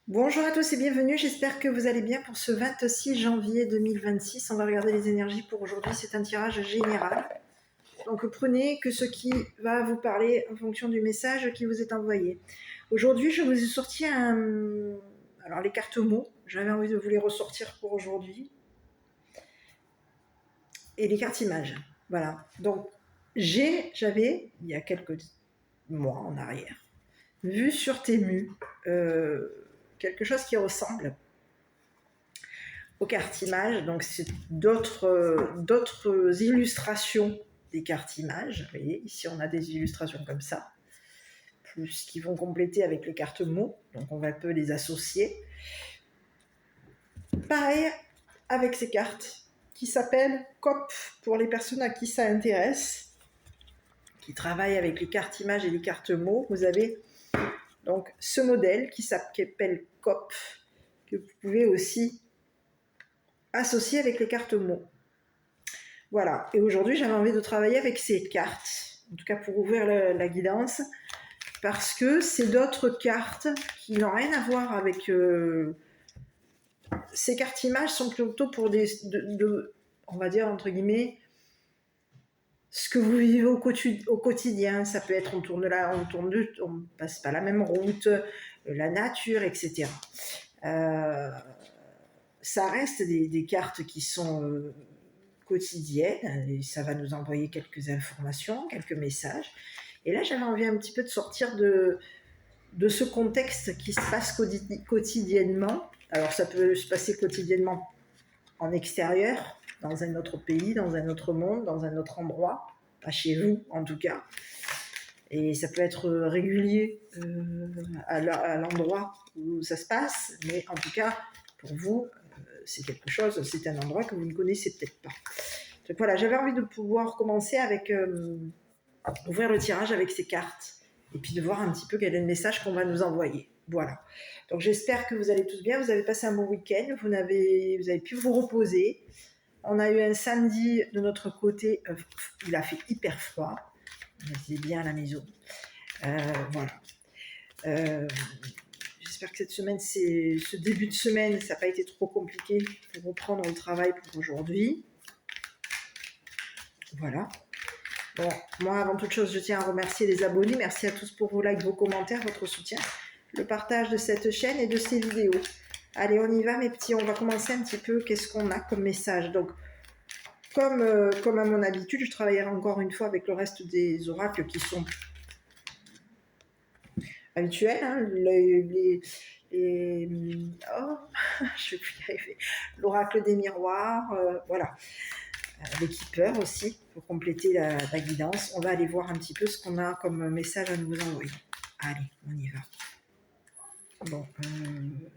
Bonjour à tous et bienvenue, j'espère que vous allez bien pour ce 26 janvier 2026. On va regarder les énergies pour aujourd'hui, c'est un tirage général. Donc prenez que ce qui va vous parler en fonction du message qui vous est envoyé. Aujourd'hui, je vous ai sorti alors les cartes mots, j'avais envie de vous les ressortir pour aujourd'hui. Et les cartes images, voilà. Donc j'avais, il y a quelques mois en arrière, vu sur Temu quelque chose qui ressemble aux cartes images. Donc c'est d'autres illustrations des cartes images. Vous voyez, ici on a des illustrations comme ça, plus qui vont compléter avec les cartes mots. Donc on va un peu les associer. Pareil avec ces cartes qui s'appellent COP pour les personnes à qui ça intéresse, qui travaillent avec les cartes images et les cartes mots. Vous avez donc ce modèle qui s'appelle COP, que vous pouvez aussi associer avec les cartes mots. Voilà, et aujourd'hui j'avais envie de travailler avec ces cartes, en tout cas pour ouvrir la guidance, parce que c'est d'autres cartes qui n'ont rien à voir avec... Ces cartes images sont plutôt pour on va dire entre guillemets, ce que vous vivez au quotidien. Ça peut être on passe pas la même route, la nature, etc. Ça reste des cartes qui sont... quotidienne, et ça va nous envoyer quelques informations, quelques messages. Et là, j'avais envie un petit peu de sortir de ce contexte qui se passe quotidiennement. Alors, ça peut se passer quotidiennement en extérieur, dans un autre pays, dans un autre monde, dans un autre endroit, pas chez vous en tout cas. Et ça peut être régulier à l'endroit où ça se passe, mais en tout cas, pour vous, c'est quelque chose, c'est un endroit que vous ne connaissez peut-être pas. Donc voilà, j'avais envie de pouvoir commencer avec ouvrir le tirage avec ces cartes et puis de voir un petit peu quel est le message qu'on va nous envoyer. Voilà. Donc j'espère que vous allez tous bien, vous avez passé un bon week-end, vous avez pu vous reposer. On a eu un samedi de notre côté, il a fait hyper froid, on était bien à la maison. Voilà. J'espère que cette semaine, ce début de semaine, ça n'a pas été trop compliqué pour reprendre le travail pour aujourd'hui. Voilà. Bon, moi, avant toute chose, je tiens à remercier les abonnés. Merci à tous pour vos likes, vos commentaires, votre soutien, le partage de cette chaîne et de ces vidéos. Allez, on y va, mes petits. On va commencer un petit peu. Qu'est-ce qu'on a comme message? Donc, comme à mon habitude, je travaillerai encore une fois avec le reste des oracles qui sont habituels. Hein, oh, je vais plus y arriver. L'oracle des miroirs, voilà. Les keepers aussi, pour compléter la guidance. On va aller voir un petit peu ce qu'on a comme message à nous envoyer. Allez, on y va. Bon,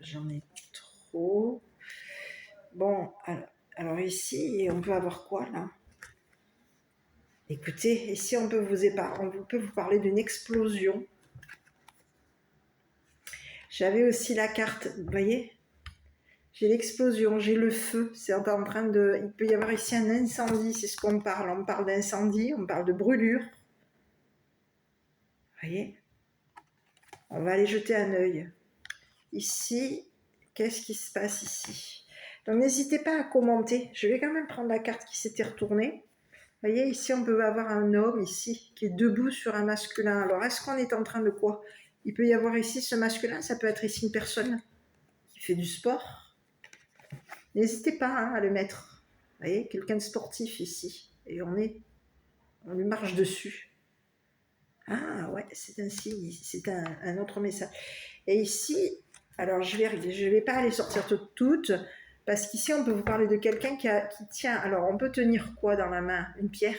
j'en ai trop. Bon, alors ici, on peut avoir quoi là? Écoutez, ici on peut vous parler d'une explosion. J'avais aussi la carte, vous voyez? J'ai l'explosion, j'ai le feu, c'est en train de... Il peut y avoir ici un incendie, c'est ce qu'on parle. On parle d'incendie, on parle de brûlure. Vous voyez? On va aller jeter un œil. Ici, qu'est-ce qui se passe ici? Donc n'hésitez pas à commenter. Je vais quand même prendre la carte qui s'était retournée. Vous voyez, ici on peut avoir un homme ici qui est debout sur un masculin. Alors est-ce qu'on est en train de quoi? Il peut y avoir ici ce masculin, ça peut être ici une personne qui fait du sport. N'hésitez pas à le mettre. Vous voyez, quelqu'un de sportif ici. Et on lui marche dessus. Ah ouais, c'est un signe, c'est un autre message. Et ici, alors je vais pas aller sortir toutes, parce qu'ici on peut vous parler de quelqu'un qui tient. Alors on peut tenir quoi dans la main? Une pierre.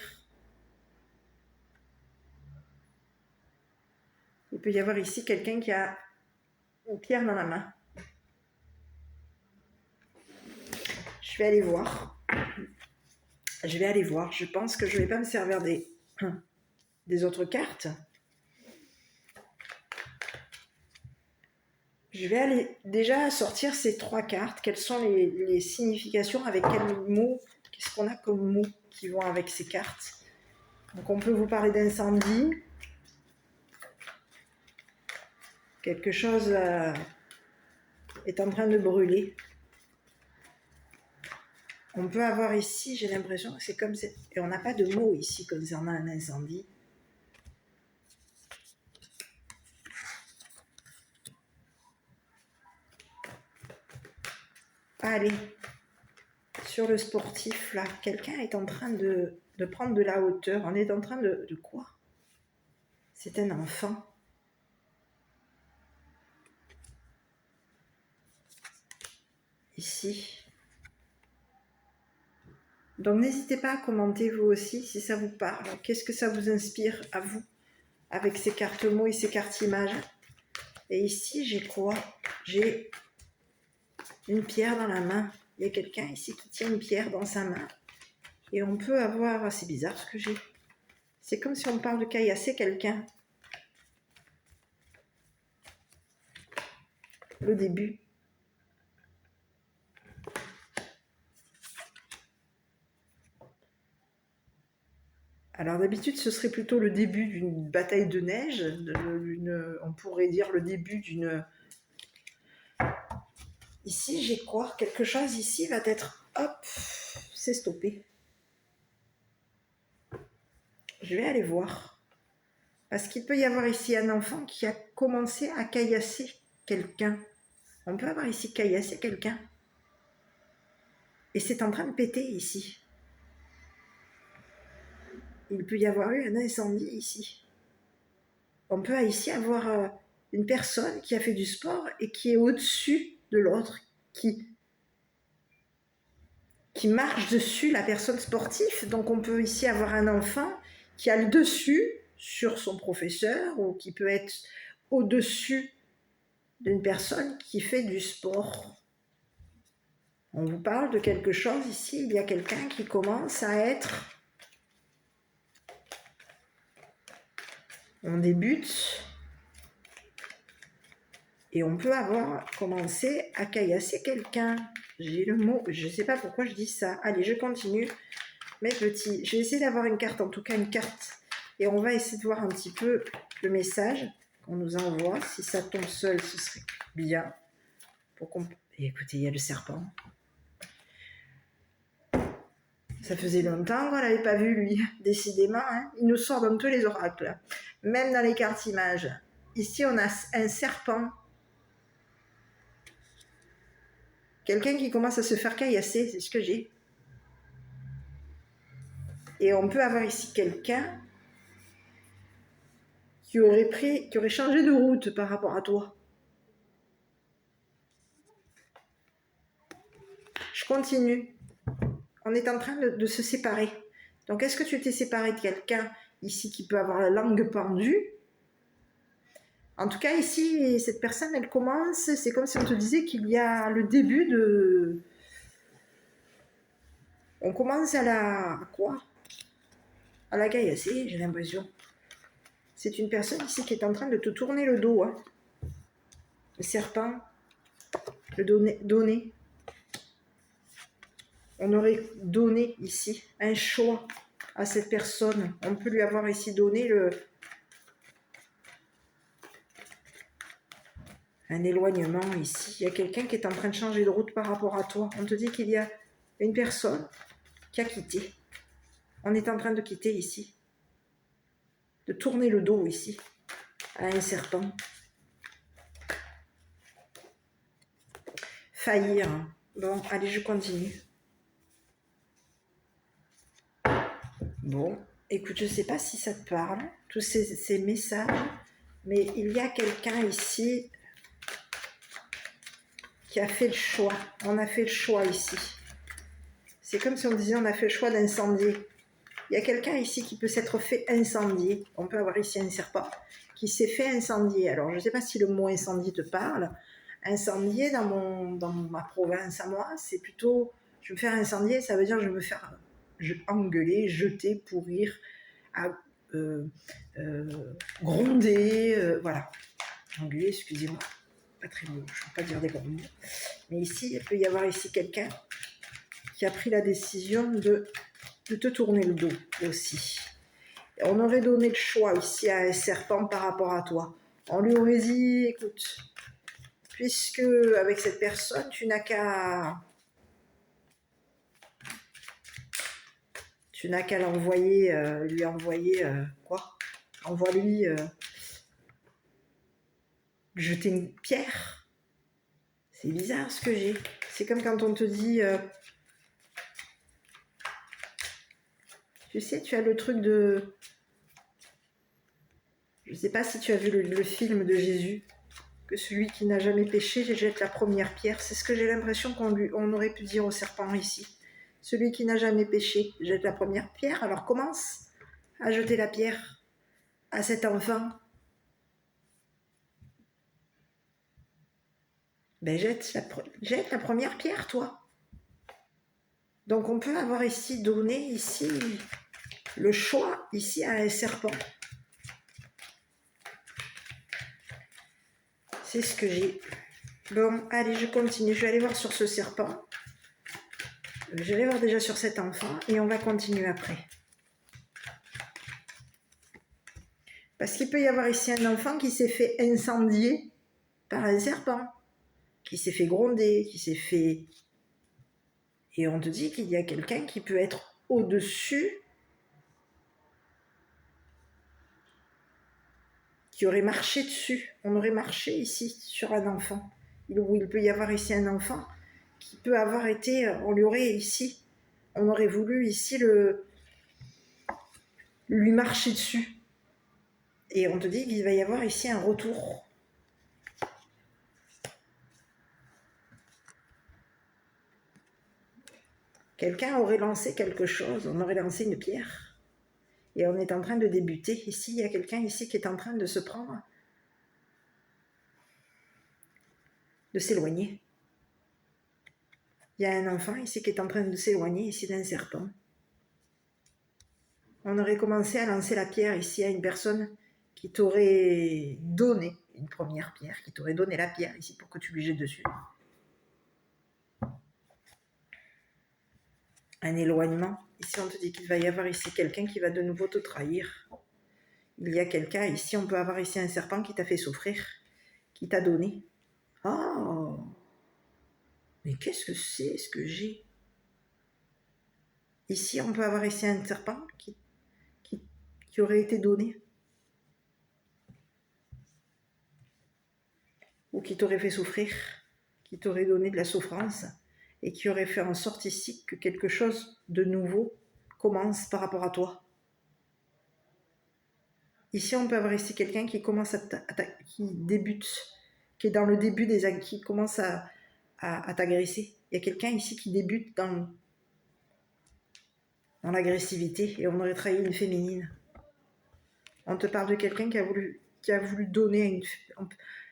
Il peut y avoir ici quelqu'un qui a une pierre dans la main. Je vais aller voir. Je pense que je ne vais pas me servir des autres cartes. Je vais aller déjà sortir ces trois cartes. Quelles sont les significations? Avec quels mots? Qu'est-ce qu'on a comme mots qui vont avec ces cartes? Donc on peut vous parler d'incendie. Quelque chose est en train de brûler. On peut avoir ici, j'ai l'impression que c'est comme... Et on n'a pas de mots ici concernant un incendie. Allez, sur le sportif, là, quelqu'un est en train de prendre de la hauteur. On est en train de quoi? C'est un enfant. Ici. Donc n'hésitez pas à commenter vous aussi si ça vous parle. Qu'est-ce que ça vous inspire à vous avec ces cartes mots et ces cartes images? Et ici, j'ai quoi? J'ai une pierre dans la main. Il y a quelqu'un ici qui tient une pierre dans sa main. Et on peut avoir... C'est bizarre ce que j'ai. C'est comme si on parle de caillasser quelqu'un. Le début. Alors d'habitude, ce serait plutôt le début d'une bataille de neige. On pourrait dire le début d'une... Ici, j'ai quoi? Quelque chose ici va être... Hop, c'est stoppé. Je vais aller voir. Parce qu'il peut y avoir ici un enfant qui a commencé à caillasser quelqu'un. On peut avoir ici caillasser quelqu'un. Et c'est en train de péter ici. Il peut y avoir eu un incendie ici. On peut ici avoir une personne qui a fait du sport et qui est au-dessus de l'autre, qui marche dessus la personne sportive. Donc on peut ici avoir un enfant qui a le dessus sur son professeur ou qui peut être au-dessus d'une personne qui fait du sport. On vous parle de quelque chose ici, il y a quelqu'un qui commence à être... On débute et on peut avoir commencé à caillasser quelqu'un. J'ai le mot, je ne sais pas pourquoi je dis ça. Allez, je continue. Mes petits, je vais essayer d'avoir une carte, en tout cas une carte. Et on va essayer de voir un petit peu le message qu'on nous envoie. Si ça tombe seul, ce serait bien. Pour qu'on... Et écoutez, il y a le serpent. Ça faisait longtemps qu'on l'avait pas vu, lui. Décidément, hein. Il nous sort dans tous les oracles. Même dans les cartes images. Ici, on a un serpent. Quelqu'un qui commence à se faire caillasser, c'est ce que j'ai. Et on peut avoir ici quelqu'un qui aurait changé de route par rapport à toi. Je continue. On est en train de se séparer. Donc, est-ce que tu t'es séparé de quelqu'un ici qui peut avoir la langue pendue? En tout cas, ici, cette personne, elle commence, c'est comme si on te disait qu'il y a le début de... On commence à la... quoi? À la caillasser, j'ai l'impression. C'est une personne ici qui est en train de te tourner le dos. Hein. Le serpent, le donner. On aurait donné ici un choix à cette personne. On peut lui avoir ici donné un éloignement ici. Il y a quelqu'un qui est en train de changer de route par rapport à toi. On te dit qu'il y a une personne qui a quitté. On est en train de quitter ici. De tourner le dos ici à un serpent. Faillir. Bon, allez, je continue. Bon, écoute, je ne sais pas si ça te parle, tous ces messages, mais il y a quelqu'un ici qui a fait le choix. On a fait le choix ici. C'est comme si on disait on a fait le choix d'incendier. Il y a quelqu'un ici qui peut s'être fait incendier. On peut avoir ici un serpent qui s'est fait incendier. Alors, je ne sais pas si le mot incendie te parle. Incendier dans ma province à moi, c'est plutôt... Je me faire incendier, ça veut dire je me faire engueuler, jeter, pourrir, gronder, voilà. Engueuler, excusez-moi. Pas très bon, je ne peux pas dire des grands mots. Mais ici, il peut y avoir ici quelqu'un qui a pris la décision de te tourner le dos aussi. Et on aurait donné le choix ici à un serpent par rapport à toi. On lui aurait dit, écoute, puisque avec cette personne, tu n'as qu'à l'envoyer, lui envoyer quoi? Envoie-lui jeter une pierre. C'est bizarre ce que j'ai. C'est comme quand on te dit, tu sais, tu as le truc de... Je ne sais pas si tu as vu le film de Jésus, que celui qui n'a jamais péché jette la première pierre. C'est ce que j'ai l'impression qu'on aurait pu dire au serpent ici. Celui qui n'a jamais péché jette la première pierre, alors commence à jeter la pierre à cet enfant. Ben jette la première pierre, toi. Donc on peut avoir ici donné ici le choix ici à un serpent. C'est ce que j'ai. Bon, allez, je continue. Je vais aller voir sur ce serpent. Je vais aller voir déjà sur cet enfant et on va continuer après. Parce qu'il peut y avoir ici un enfant qui s'est fait incendier par un serpent, qui s'est fait gronder, qui s'est fait... Et on te dit qu'il y a quelqu'un qui peut être au-dessus, qui aurait marché dessus. On aurait marché ici sur un enfant. Où il peut y avoir ici un enfant qui peut avoir été... On lui aurait ici... On aurait voulu ici lui marcher dessus. Et on te dit qu'il va y avoir ici un retour. Quelqu'un aurait lancé quelque chose, on aurait lancé une pierre. Et on est en train de débuter. Ici, il y a quelqu'un ici qui est en train de se prendre, de s'éloigner. Il y a un enfant ici qui est en train de s'éloigner ici d'un serpent. On aurait commencé à lancer la pierre ici à une personne qui t'aurait donné une première pierre, qui t'aurait donné la pierre ici pour que tu lui jettes dessus. Un éloignement. Ici, on te dit qu'il va y avoir ici quelqu'un qui va de nouveau te trahir. Il y a quelqu'un ici, on peut avoir ici un serpent qui t'a fait souffrir, qui t'a donné. Oh, mais qu'est-ce que c'est ce que j'ai? Ici, on peut avoir ici un serpent qui aurait été donné. Ou qui t'aurait fait souffrir, qui t'aurait donné de la souffrance et qui aurait fait en sorte ici que quelque chose de nouveau commence par rapport à toi. Ici, on peut avoir ici quelqu'un qui commence qui débute, qui est dans le début des actes, qui commence à t'agresser. Il y a quelqu'un ici qui débute dans l'agressivité et on aurait trahi une féminine. On te parle de quelqu'un qui a voulu donner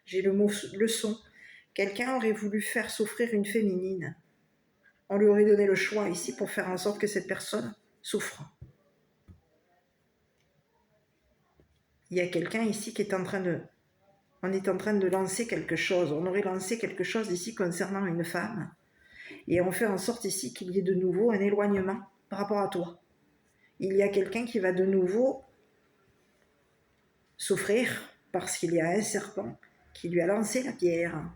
j'ai le mot leçon. Quelqu'un aurait voulu faire souffrir une féminine. On lui aurait donné le choix ici pour faire en sorte que cette personne souffre. Il y a quelqu'un ici qui est en train de... On est en train de lancer quelque chose. On aurait lancé quelque chose ici concernant une femme. Et on fait en sorte ici qu'il y ait de nouveau un éloignement par rapport à toi. Il y a quelqu'un qui va de nouveau souffrir parce qu'il y a un serpent qui lui a lancé la pierre.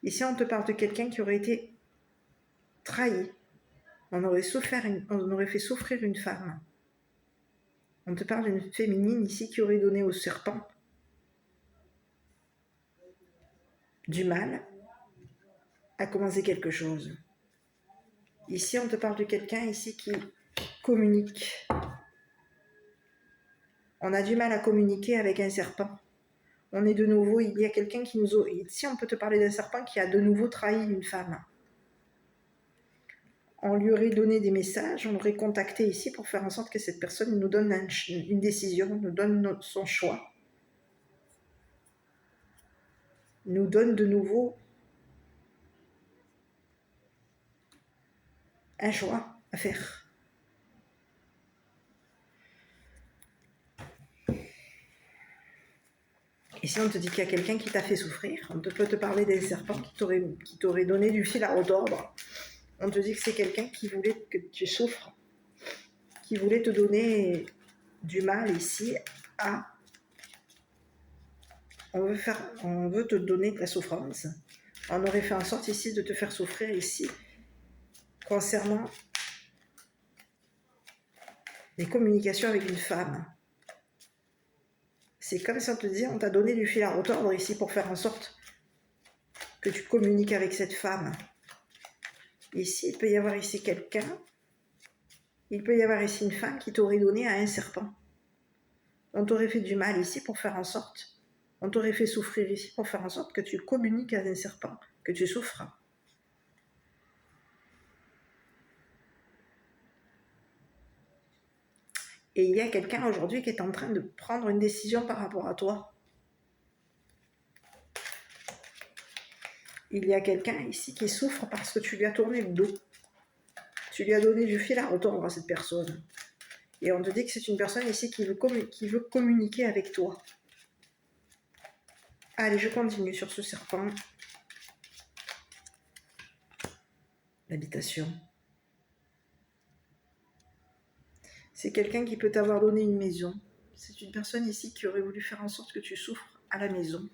Ici, on te parle de quelqu'un qui aurait été trahi. On aurait fait souffrir une femme. On te parle d'une féminine ici qui aurait donné au serpent du mal à commencer quelque chose. Ici, on te parle de quelqu'un ici qui communique. On a du mal à communiquer avec un serpent. On est de nouveau, il y a quelqu'un qui nous... Ici, on peut te parler d'un serpent qui a de nouveau trahi une femme. On lui aurait donné des messages, on l'aurait contacté ici pour faire en sorte que cette personne nous donne une décision, nous donne son choix. Nous donne de nouveau un choix à faire. Et si on te dit qu'il y a quelqu'un qui t'a fait souffrir, on peut te parler d'un serpent qui t'aurait donné du fil à retordre. On te dit que c'est quelqu'un qui voulait que tu souffres, qui voulait te donner du mal ici à on veut te donner de la souffrance. On aurait fait en sorte ici de te faire souffrir ici concernant les communications avec une femme. C'est comme si on te dit, on t'a donné du fil à retordre ici pour faire en sorte que tu communiques avec cette femme. Ici, il peut y avoir ici quelqu'un, il peut y avoir ici une femme qui t'aurait donné à un serpent. On t'aurait fait du mal ici pour faire en sorte, on t'aurait fait souffrir ici pour faire en sorte que tu communiques avec un serpent, que tu souffres. Et il y a quelqu'un aujourd'hui qui est en train de prendre une décision par rapport à toi. Il y a quelqu'un ici qui souffre parce que tu lui as tourné le dos. Tu lui as donné du fil à retordre à cette personne. Et on te dit que c'est une personne ici qui veut communiquer avec toi. Allez, je continue sur ce serpent. L'habitation. C'est quelqu'un qui peut t'avoir donné une maison. C'est une personne ici qui aurait voulu faire en sorte que tu souffres à la maison.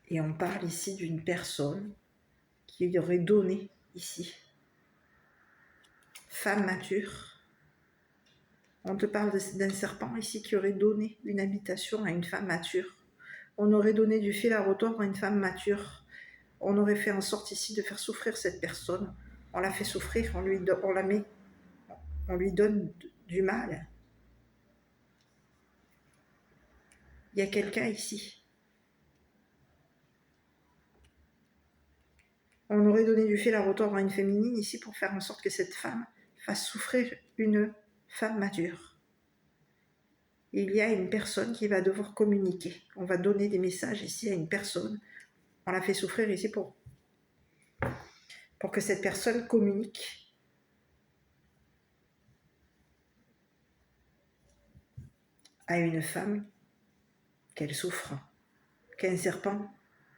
Et on parle ici d'une personne qui aurait donné ici. Femme mature. On te parle d'un serpent ici qui aurait donné une habitation à une femme mature. On aurait donné du fil à retordre à une femme mature. On aurait fait en sorte ici de faire souffrir cette personne. On la fait souffrir, on lui donne du mal. Il y a quelqu'un ici. On aurait donné du fil à retordre à une féminine ici pour faire en sorte que cette femme fasse souffrir une femme mature. Il y a une personne qui va devoir communiquer. On va donner des messages ici à une personne. On la fait souffrir ici pour que cette personne communique. À une femme qu'elle souffre, qu'un serpent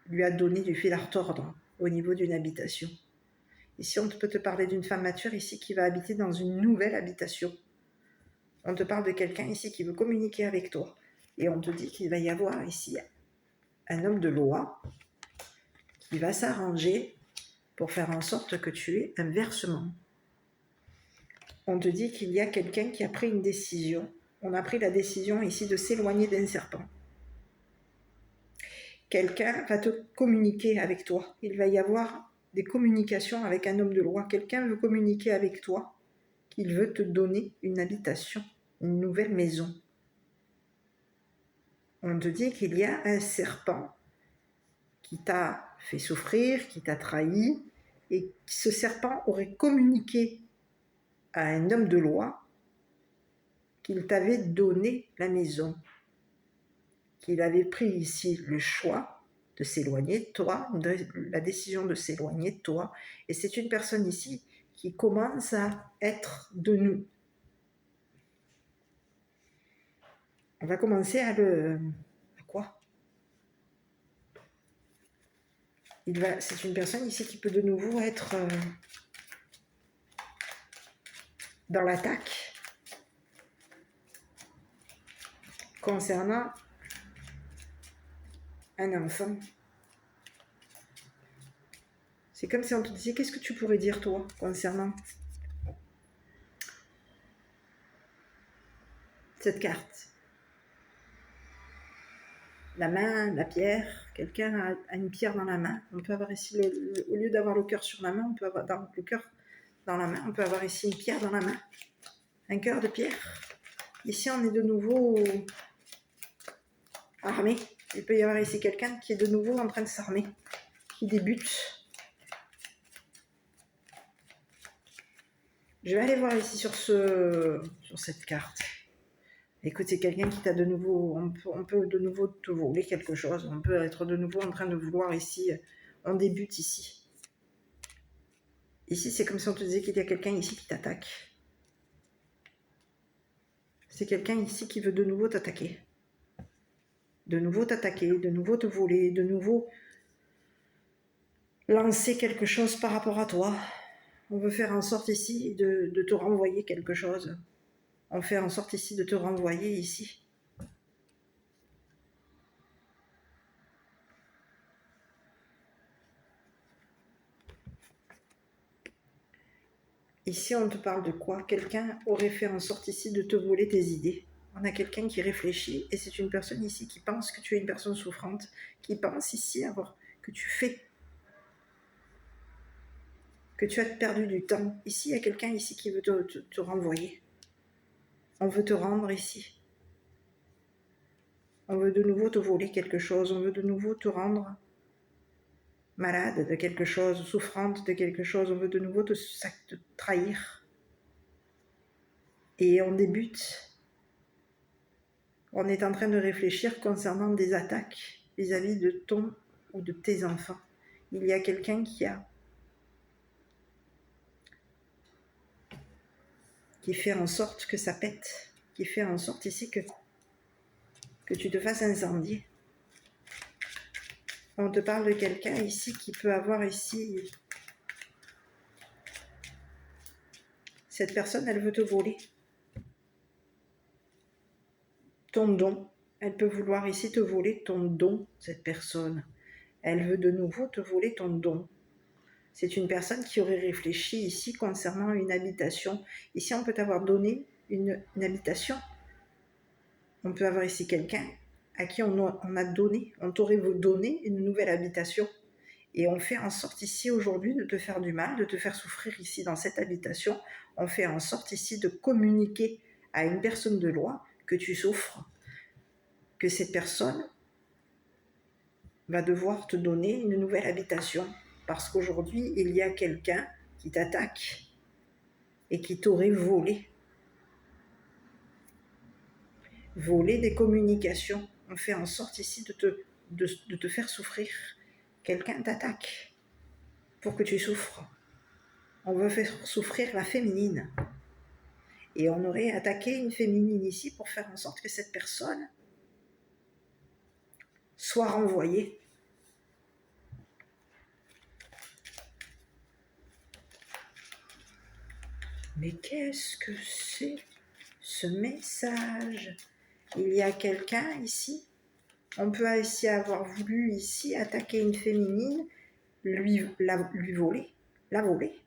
lui a donné du fil à retordre au niveau d'une habitation. Ici, on peut te parler d'une femme mature ici qui va habiter dans une nouvelle habitation. On te parle de quelqu'un ici qui veut communiquer avec toi. Et on te dit qu'il va y avoir ici un homme de loi qui va s'arranger pour faire en sorte que tu aies un versement. On te dit qu'il y a quelqu'un qui a pris une décision. On a pris la décision ici de s'éloigner d'un serpent. Quelqu'un va te communiquer avec toi. Il va y avoir des communications avec un homme de loi. Quelqu'un veut communiquer avec toi, qu'il veut te donner une habitation, une nouvelle maison. On te dit qu'il y a un serpent qui t'a fait souffrir, qui t'a trahi, et ce serpent aurait communiqué à un homme de loi qu'il t'avait donné la maison, qu'il avait pris ici le choix de s'éloigner de toi, la décision de s'éloigner de toi, et c'est une personne ici qui commence à être de nous. On va commencer à quoi ? C'est une personne ici qui peut de nouveau être dans l'attaque concernant un enfant. C'est comme si on te disait, qu'est-ce que tu pourrais dire toi concernant cette carte ? La main, la pierre, quelqu'un a une pierre dans la main. On peut avoir ici, au lieu d'avoir le cœur sur la main, on peut avoir le cœur dans la main, on peut avoir ici une pierre dans la main. Un cœur de pierre. Ici, on est de nouveau armé. Il peut y avoir ici quelqu'un qui est de nouveau en train de s'armer, qui débute. Je vais aller voir ici sur cette carte. Écoute, c'est quelqu'un qui t'a de nouveau, on peut de nouveau te voler quelque chose, on peut être de nouveau en train de vouloir ici, on débute ici. Ici, c'est comme si on te disait qu'il y a quelqu'un ici qui t'attaque. C'est quelqu'un ici qui veut de nouveau t'attaquer. De nouveau t'attaquer, de nouveau te voler, de nouveau lancer quelque chose par rapport à toi. On veut faire en sorte ici de te renvoyer quelque chose. On fait en sorte ici de te renvoyer ici. Ici, on te parle de quoi? Quelqu'un aurait fait en sorte ici de te voler tes idées. On a quelqu'un qui réfléchit et c'est une personne ici qui pense que tu es une personne souffrante, qui pense ici que tu fais, que tu as perdu du temps. Ici, il y a quelqu'un ici qui veut te renvoyer. On veut te rendre ici. On veut de nouveau te voler quelque chose. On veut de nouveau te rendre malade de quelque chose, souffrante de quelque chose. On veut de nouveau te trahir. Et on débute. On est en train de réfléchir concernant des attaques vis-à-vis de ton ou de tes enfants. Il y a quelqu'un qui fait en sorte que ça pète, qui fait en sorte ici que tu te fasses incendier. On te parle de quelqu'un ici qui peut avoir ici... Cette personne, elle veut te voler ton don. Elle peut vouloir ici te voler ton don, cette personne. Elle veut de nouveau te voler ton don. C'est une personne qui aurait réfléchi ici concernant une habitation. Ici, on peut t'avoir donné une habitation. On peut avoir ici quelqu'un à qui on t'aurait donné une nouvelle habitation. Et on fait en sorte ici aujourd'hui de te faire du mal, de te faire souffrir ici dans cette habitation. On fait en sorte ici de communiquer à une personne de loi que tu souffres, que cette personne va devoir te donner une nouvelle habitation. Parce qu'aujourd'hui, il y a quelqu'un qui t'attaque et qui t'aurait volé. Voler des communications. On fait en sorte ici de te faire souffrir. Quelqu'un t'attaque pour que tu souffres. On veut faire souffrir la féminine. Et on aurait attaqué une féminine ici pour faire en sorte que cette personne soit renvoyée. Mais qu'est-ce que c'est ce message? Il y a quelqu'un ici. On peut ici avoir voulu ici attaquer une féminine, lui voler, la voler.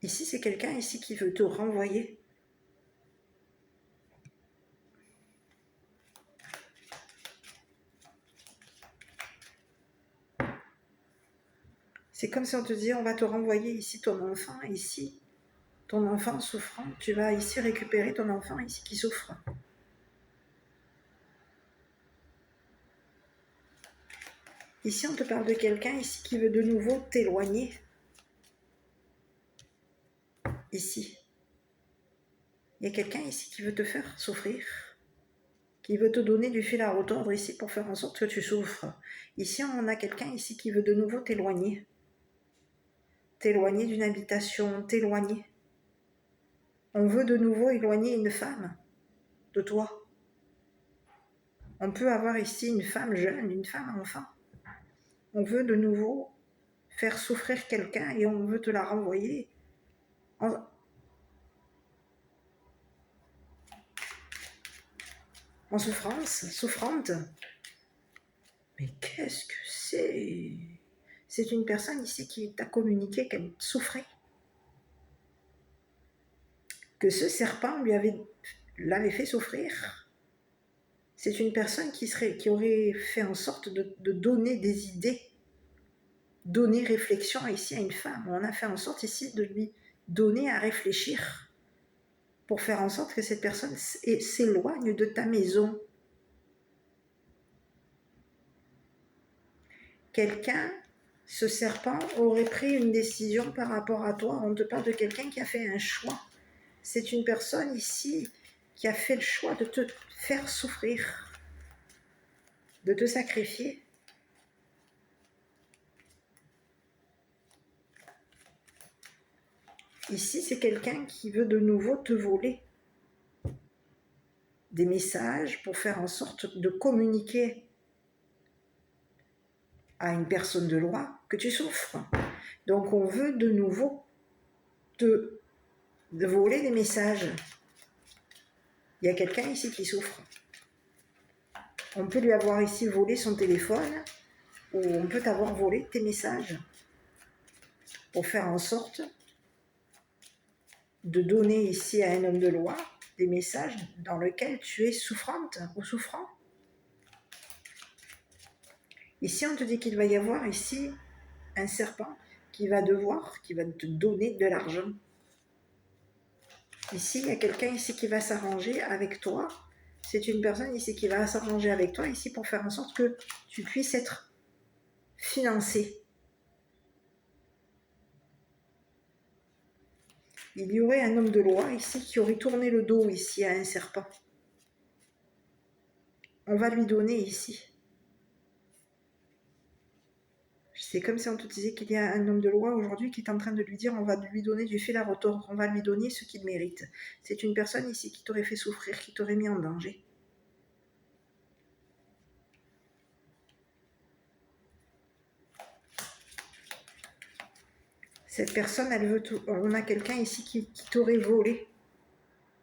Ici, c'est quelqu'un ici qui veut te renvoyer. C'est comme si on te disait, on va te renvoyer ici ton enfant, ici, ton enfant souffrant. Tu vas ici récupérer ton enfant ici qui souffre. Ici, on te parle de quelqu'un ici qui veut de nouveau t'éloigner. Ici. Il y a quelqu'un ici qui veut te faire souffrir, qui veut te donner du fil à retordre ici pour faire en sorte que tu souffres. Ici, on a quelqu'un ici qui veut de nouveau t'éloigner. T'éloigner d'une habitation, t'éloigner. On veut de nouveau éloigner une femme de toi. On peut avoir ici une femme jeune, une femme enfant. On veut de nouveau faire souffrir quelqu'un et on veut te la renvoyer en souffrance, souffrante. Mais qu'est-ce que c'est? C'est une personne ici qui t'a communiqué qu'elle souffrait. Que ce serpent l'avait fait souffrir. C'est une personne qui aurait fait en sorte de donner des idées, donner réflexion ici à une femme. On a fait en sorte ici de lui donner à réfléchir pour faire en sorte que cette personne s'éloigne de ta maison. Quelqu'un, ce serpent, aurait pris une décision par rapport à toi. On te parle de quelqu'un qui a fait un choix. C'est une personne ici qui a fait le choix de te faire souffrir, de te sacrifier. Ici, c'est quelqu'un qui veut de nouveau te voler des messages pour faire en sorte de communiquer à une personne de loi que tu souffres. Donc on veut de nouveau te voler des messages. Il y a quelqu'un ici qui souffre. On peut lui avoir ici volé son téléphone, ou on peut t'avoir volé tes messages pour faire en sorte de donner ici à un homme de loi des messages dans lesquels tu es souffrante ou souffrant. Ici, on te dit qu'il va y avoir ici un serpent qui va te donner de l'argent. Ici, il y a quelqu'un ici qui va s'arranger avec toi. C'est une personne ici qui va s'arranger avec toi ici pour faire en sorte que tu puisses être financé. Il y aurait un homme de loi ici qui aurait tourné le dos ici à un serpent. On va lui donner ici. C'est comme si on te disait qu'il y a un homme de loi aujourd'hui qui est en train de lui dire on va lui donner du fil à retordre, on va lui donner ce qu'il mérite. C'est une personne ici qui t'aurait fait souffrir, qui t'aurait mis en danger. Cette personne, elle veut tout. On a quelqu'un ici qui t'aurait volé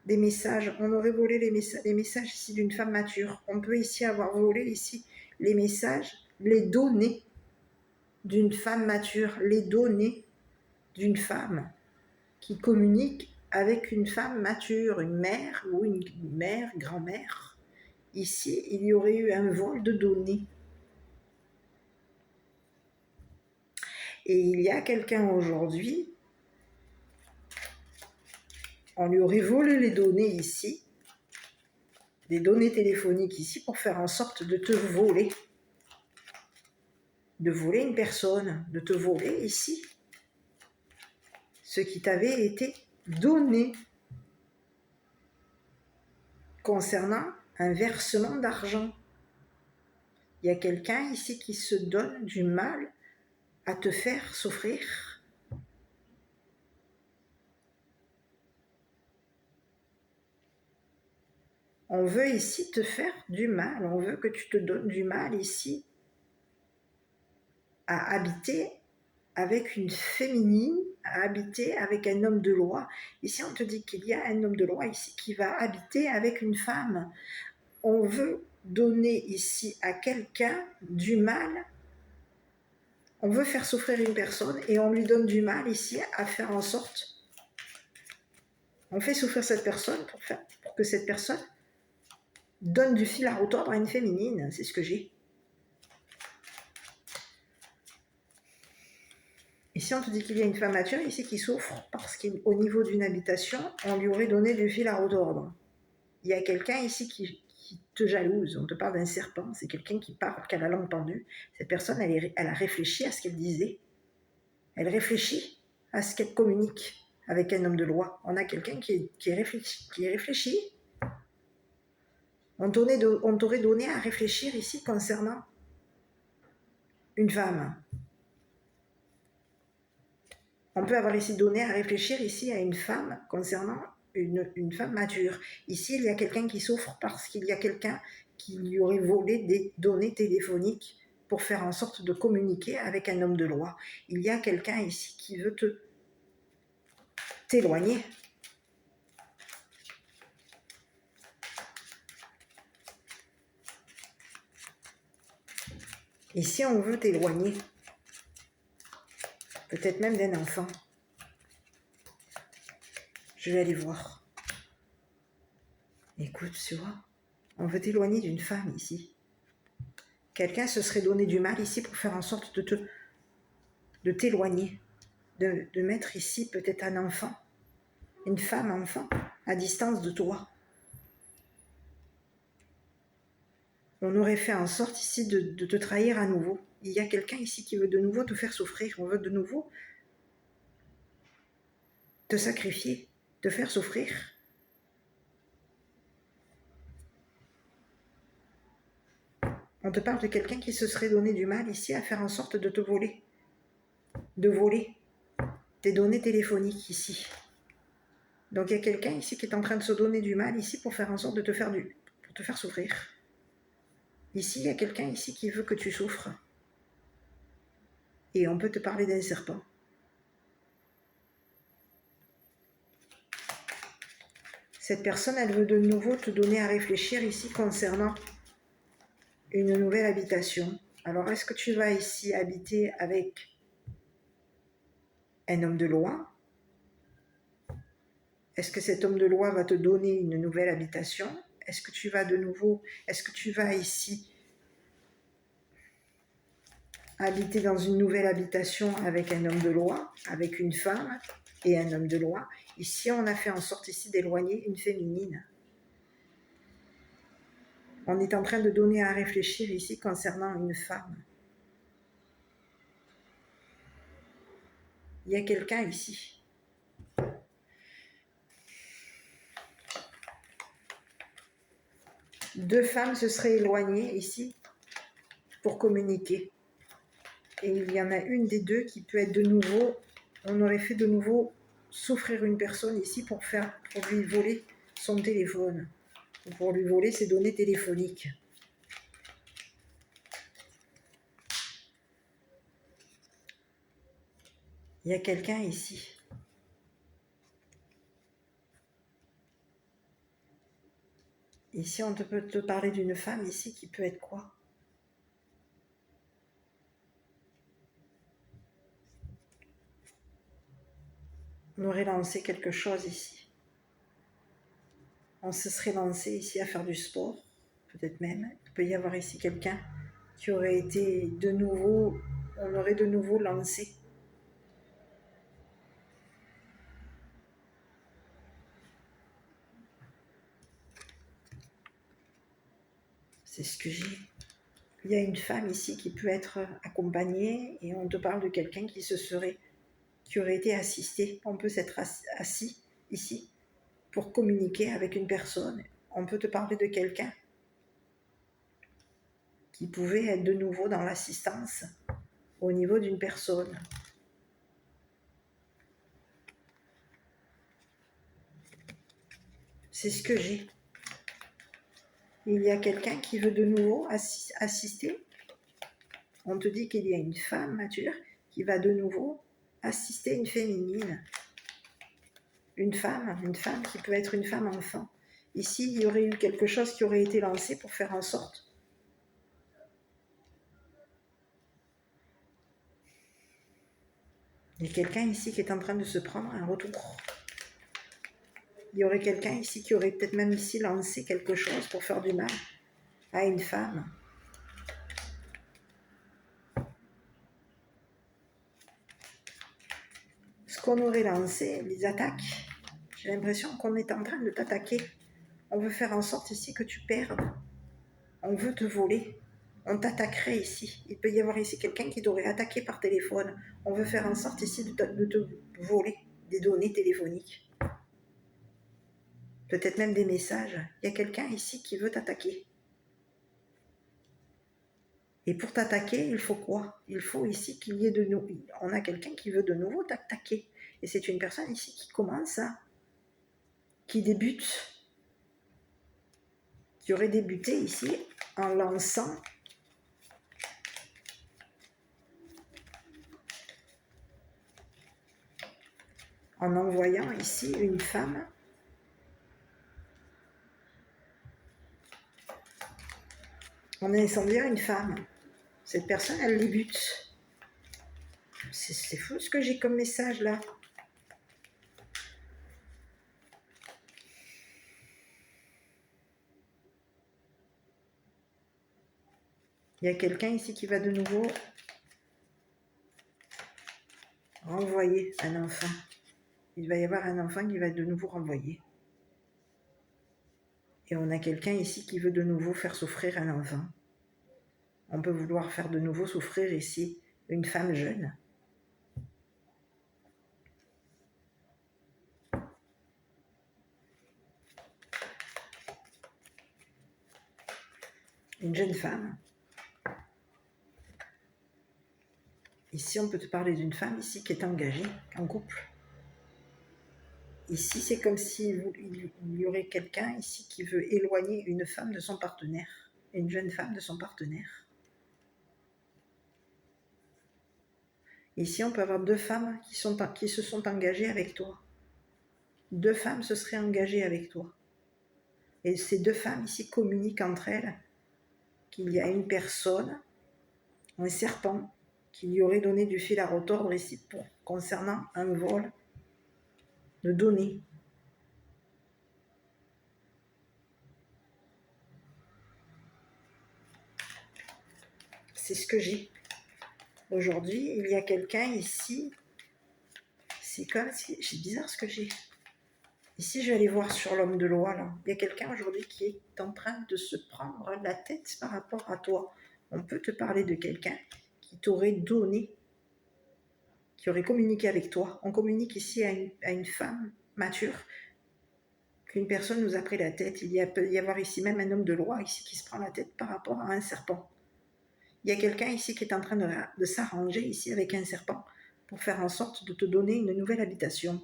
des messages. On aurait volé les messages ici d'une femme mature. On peut ici avoir volé ici les messages, les données d'une femme mature, les données d'une femme qui communique avec une femme mature, une mère ou une mère, grand-mère. Ici, il y aurait eu un vol de données. Et il y a quelqu'un aujourd'hui, on lui aurait volé les données ici, des données téléphoniques ici, pour faire en sorte de te voler. De voler une personne, de te voler ici ce qui t'avait été donné concernant un versement d'argent. Il y a quelqu'un ici qui se donne du mal à te faire souffrir. On veut ici te faire du mal, on veut que tu te donnes du mal ici à habiter avec une féminine, à habiter avec un homme de loi. Ici, on te dit qu'il y a un homme de loi ici qui va habiter avec une femme. On veut donner ici à quelqu'un du mal. On veut faire souffrir une personne et on lui donne du mal ici à faire en sorte. On fait souffrir cette personne pour que cette personne donne du fil à retordre à une féminine. C'est ce que j'ai. Ici, on te dit qu'il y a une femme mature ici qui souffre parce qu'au niveau d'une habitation, on lui aurait donné du fil à retordre. Il y a quelqu'un ici qui te jalouse. On te parle d'un serpent. C'est quelqu'un qui parle, qui a la langue pendue. Cette personne, elle a réfléchi à ce qu'elle disait. Elle réfléchit à ce qu'elle communique avec un homme de loi. On a quelqu'un qui réfléchit. On t'aurait donné à réfléchir ici concernant une femme. On peut avoir ici donné à réfléchir ici à une femme concernant une femme mature. Ici, il y a quelqu'un qui souffre parce qu'il y a quelqu'un qui lui aurait volé des données téléphoniques pour faire en sorte de communiquer avec un homme de loi. Il y a quelqu'un ici qui veut t'éloigner. Ici, on veut t'éloigner. Peut-être même d'un enfant. Je vais aller voir. Écoute, tu vois, on veut t'éloigner d'une femme ici. Quelqu'un se serait donné du mal ici pour faire en sorte de t'éloigner, de mettre ici peut-être un enfant, une femme enfant, à distance de toi. On aurait fait en sorte ici de te trahir à nouveau. Il y a quelqu'un ici qui veut de nouveau te faire souffrir. On veut de nouveau te sacrifier, te faire souffrir. On te parle de quelqu'un qui se serait donné du mal ici à faire en sorte de te voler. De voler tes données téléphoniques ici. Donc il y a quelqu'un ici qui est en train de se donner du mal ici pour faire en sorte de te faire souffrir. Ici, il y a quelqu'un ici qui veut que tu souffres. Et on peut te parler d'un serpent. Cette personne, elle veut de nouveau te donner à réfléchir ici concernant une nouvelle habitation. Alors, est-ce que tu vas ici habiter avec un homme de loi? Est-ce que cet homme de loi va te donner une nouvelle habitation? Est-ce que tu vas ici habiter dans une nouvelle habitation avec un homme de loi, avec une femme et un homme de loi? Ici, on a fait en sorte ici d'éloigner une féminine. On est en train de donner à réfléchir ici concernant une femme. Il y a quelqu'un ici. Deux femmes se seraient éloignées ici pour communiquer. Et il y en a une des deux qui peut être de nouveau, on aurait fait de nouveau souffrir une personne ici pour lui voler son téléphone, ou pour lui voler ses données téléphoniques. Il y a quelqu'un ici. Ici, on peut te parler d'une femme ici qui peut être quoi? On aurait lancé quelque chose ici. On se serait lancé ici à faire du sport, peut-être même. Il peut y avoir ici quelqu'un qui aurait été de nouveau, on aurait de nouveau lancé. C'est ce que j'ai. Il y a une femme ici qui peut être accompagnée et on te parle de quelqu'un qui aurait été assisté. On peut s'être assis ici pour communiquer avec une personne. On peut te parler de quelqu'un qui pouvait être de nouveau dans l'assistance au niveau d'une personne. C'est ce que j'ai. Il y a quelqu'un qui veut de nouveau assister. On te dit qu'il y a une femme mature qui va de nouveau assister une féminine. Une femme qui peut être une femme enfant. Ici, il y aurait eu quelque chose qui aurait été lancé pour faire en sorte. Il y a quelqu'un ici qui est en train de se prendre un retour. Il y aurait quelqu'un ici qui aurait peut-être même ici lancé quelque chose pour faire du mal à une femme. Ce qu'on aurait lancé, les attaques, j'ai l'impression qu'on est en train de t'attaquer. On veut faire en sorte ici que tu perdes. On veut te voler. On t'attaquerait ici. Il peut y avoir ici quelqu'un qui t'aurait attaqué par téléphone. On veut faire en sorte ici de te voler des données téléphoniques. Peut-être même des messages. Il y a quelqu'un ici qui veut t'attaquer. Et pour t'attaquer, il faut quoi? Il faut ici qu'il y ait de nouveau. On a quelqu'un qui veut de nouveau t'attaquer. Et c'est une personne ici qui commence qui débute, qui aurait débuté ici en lançant en envoyant ici une femme en incendiant une femme. Cette personne, elle débute. C'est fou ce que j'ai comme message là. Il y a quelqu'un ici qui va de nouveau renvoyer un enfant. Il va y avoir un enfant qui va de nouveau renvoyer. Et on a quelqu'un ici qui veut de nouveau faire souffrir un enfant. On peut vouloir faire de nouveau souffrir ici une femme jeune. Une jeune femme. Ici, on peut te parler d'une femme ici qui est engagée, en couple. Ici, c'est comme s'il y aurait quelqu'un ici qui veut éloigner une femme de son partenaire, une jeune femme de son partenaire. Ici, on peut avoir deux femmes qui se sont engagées avec toi. Deux femmes se seraient engagées avec toi. Et ces deux femmes ici communiquent entre elles qu'il y a une personne, un serpent, qui lui aurait donné du fil à retordre ici concernant un vol de données. C'est ce que j'ai. Aujourd'hui, il y a quelqu'un ici, c'est comme si, c'est bizarre ce que j'ai. Ici, je vais aller voir sur l'homme de loi, là. Il y a quelqu'un aujourd'hui qui est en train de se prendre la tête par rapport à toi. On peut te parler de quelqu'un qui t'aurait donné, qui aurait communiqué avec toi. On communique ici à une femme mature, qu'une personne nous a pris la tête. Peut y avoir ici même un homme de loi ici qui se prend la tête par rapport à un serpent. Il y a quelqu'un ici qui est en train de s'arranger ici avec un serpent pour faire en sorte de te donner une nouvelle habitation.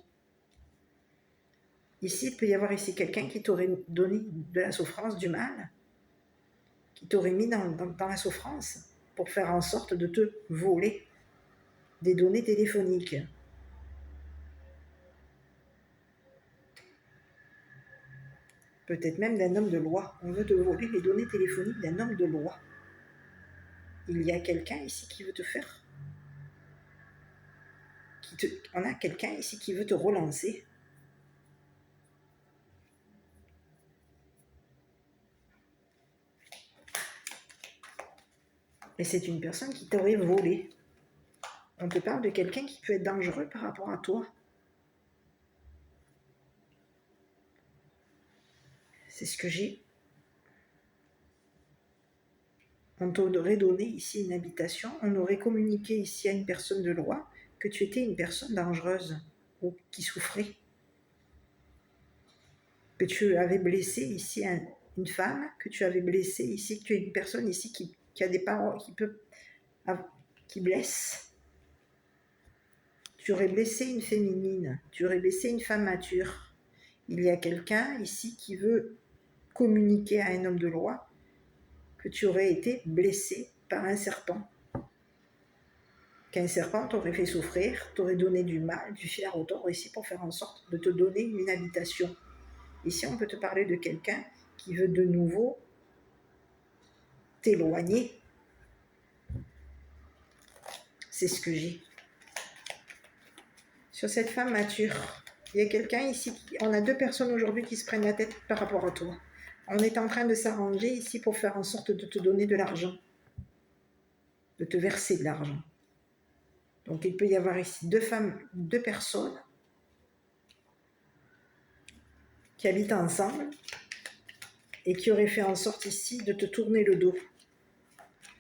Ici, il peut y avoir ici quelqu'un qui t'aurait donné de la souffrance, du mal, qui t'aurait mis dans la souffrance pour faire en sorte de te voler des données téléphoniques. Peut-être même d'un homme de loi. On veut te voler les données téléphoniques d'un homme de loi. Il y a quelqu'un ici qui veut te faire... On a quelqu'un ici qui veut te relancer. Et c'est une personne qui t'aurait volé. On te parle de quelqu'un qui peut être dangereux par rapport à toi. C'est ce que j'ai. On t'aurait donné ici une habitation, on aurait communiqué ici à une personne de loi que tu étais une personne dangereuse ou qui souffrait. Que tu avais blessé ici une femme, que tu avais blessé ici, que tu es une personne ici qui a des paroles, qui blesse. Tu aurais blessé une féminine, tu aurais blessé une femme mature. Il y a quelqu'un ici qui veut communiquer à un homme de loi que tu aurais été blessé par un serpent. Qu'un serpent t'aurait fait souffrir, t'aurait donné du mal, du fil à retordre ici pour faire en sorte de te donner une habitation. Ici, on peut te parler de quelqu'un qui veut de nouveau t'éloigner. C'est ce que j'ai. Sur cette femme mature, il y a quelqu'un ici, on a deux personnes aujourd'hui qui se prennent la tête par rapport à toi. On est en train de s'arranger ici pour faire en sorte de te donner de l'argent, de te verser de l'argent. Donc il peut y avoir ici deux personnes qui habitent ensemble et qui auraient fait en sorte ici de te tourner le dos.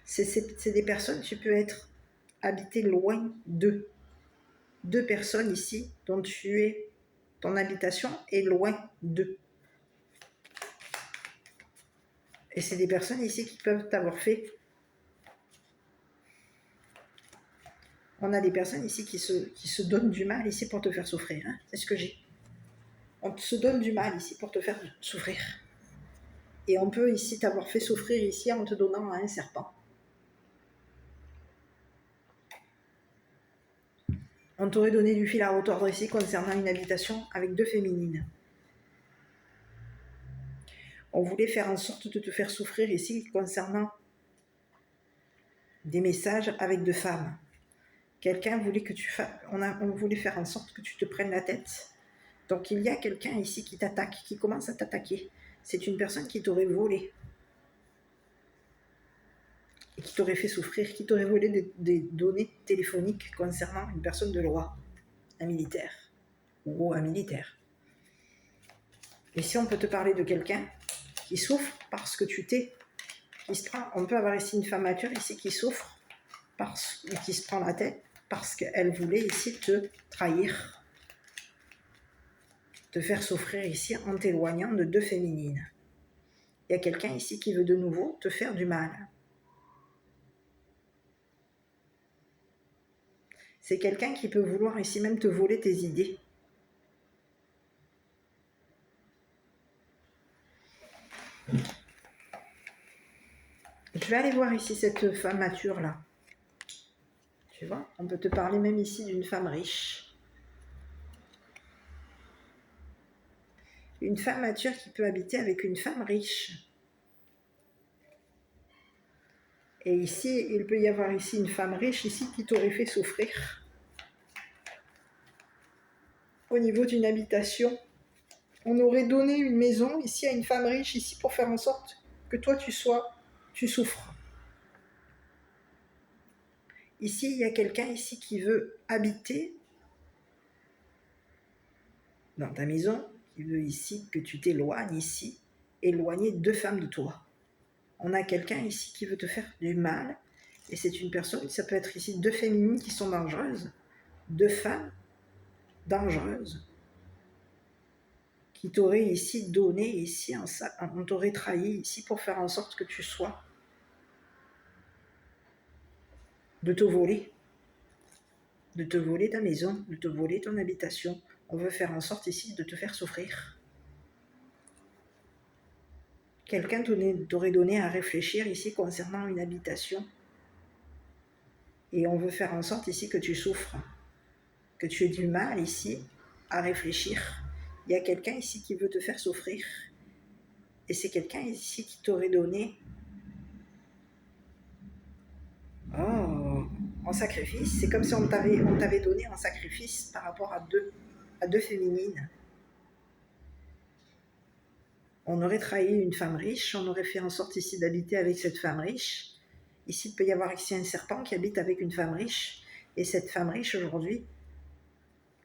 C'est des personnes, tu peux être habité loin d'eux. Deux personnes ici dont ton habitation est loin d'eux. Et c'est des personnes ici qui peuvent t'avoir fait. On a des personnes ici qui se donnent du mal ici pour te faire souffrir. Hein. C'est ce que j'ai. On se donne du mal ici pour te faire souffrir. Et on peut ici t'avoir fait souffrir ici en te donnant à un serpent. On t'aurait donné du fil à retordre ici concernant une habitation avec deux féminines. On voulait faire en sorte de te faire souffrir ici concernant des messages avec deux femmes. Quelqu'un voulait que on voulait faire en sorte que tu te prennes la tête. Donc il y a quelqu'un ici qui t'attaque, qui commence à t'attaquer. C'est une personne qui t'aurait volé. Et qui t'aurait fait souffrir, qui t'aurait volé des données téléphoniques concernant une personne de loi, un militaire ou un militaire. Et si on peut te parler de quelqu'un qui souffre parce que on peut avoir ici une femme mature ici qui souffre qui se prend la tête parce qu'elle voulait ici te trahir, te faire souffrir ici en t'éloignant de deux féminines. Il y a quelqu'un ici qui veut de nouveau te faire du mal. C'est quelqu'un qui peut vouloir ici même te voler tes idées. Je vais aller voir ici cette femme mature là. Tu vois, on peut te parler même ici d'une femme riche. Une femme mature qui peut habiter avec une femme riche. Et ici, il peut y avoir ici une femme riche ici qui t'aurait fait souffrir. Au niveau d'une habitation, on aurait donné une maison ici à une femme riche ici pour faire en sorte que toi tu souffres. Ici, il y a quelqu'un ici qui veut habiter dans ta maison, qui veut ici que tu t'éloignes ici, éloigner deux femmes de toi. On a quelqu'un ici qui veut te faire du mal, et c'est une personne, ça peut être ici deux féminines qui sont dangereuses, deux femmes dangereuses, qui t'auraient ici donné, ici, on t'aurait trahi ici pour faire en sorte que tu sois, de te voler ta maison, de te voler ton habitation. On veut faire en sorte ici de te faire souffrir. Quelqu'un t'aurait donné à réfléchir ici concernant une habitation. Et on veut faire en sorte ici que tu souffres, que tu aies du mal ici à réfléchir. Il y a quelqu'un ici qui veut te faire souffrir. Et c'est quelqu'un ici qui t'aurait donné en sacrifice. C'est comme si on t'avait donné en sacrifice par rapport à deux féminines. On aurait trahi une femme riche, on aurait fait en sorte ici d'habiter avec cette femme riche. Ici, il peut y avoir ici un serpent qui habite avec une femme riche. Et cette femme riche, aujourd'hui,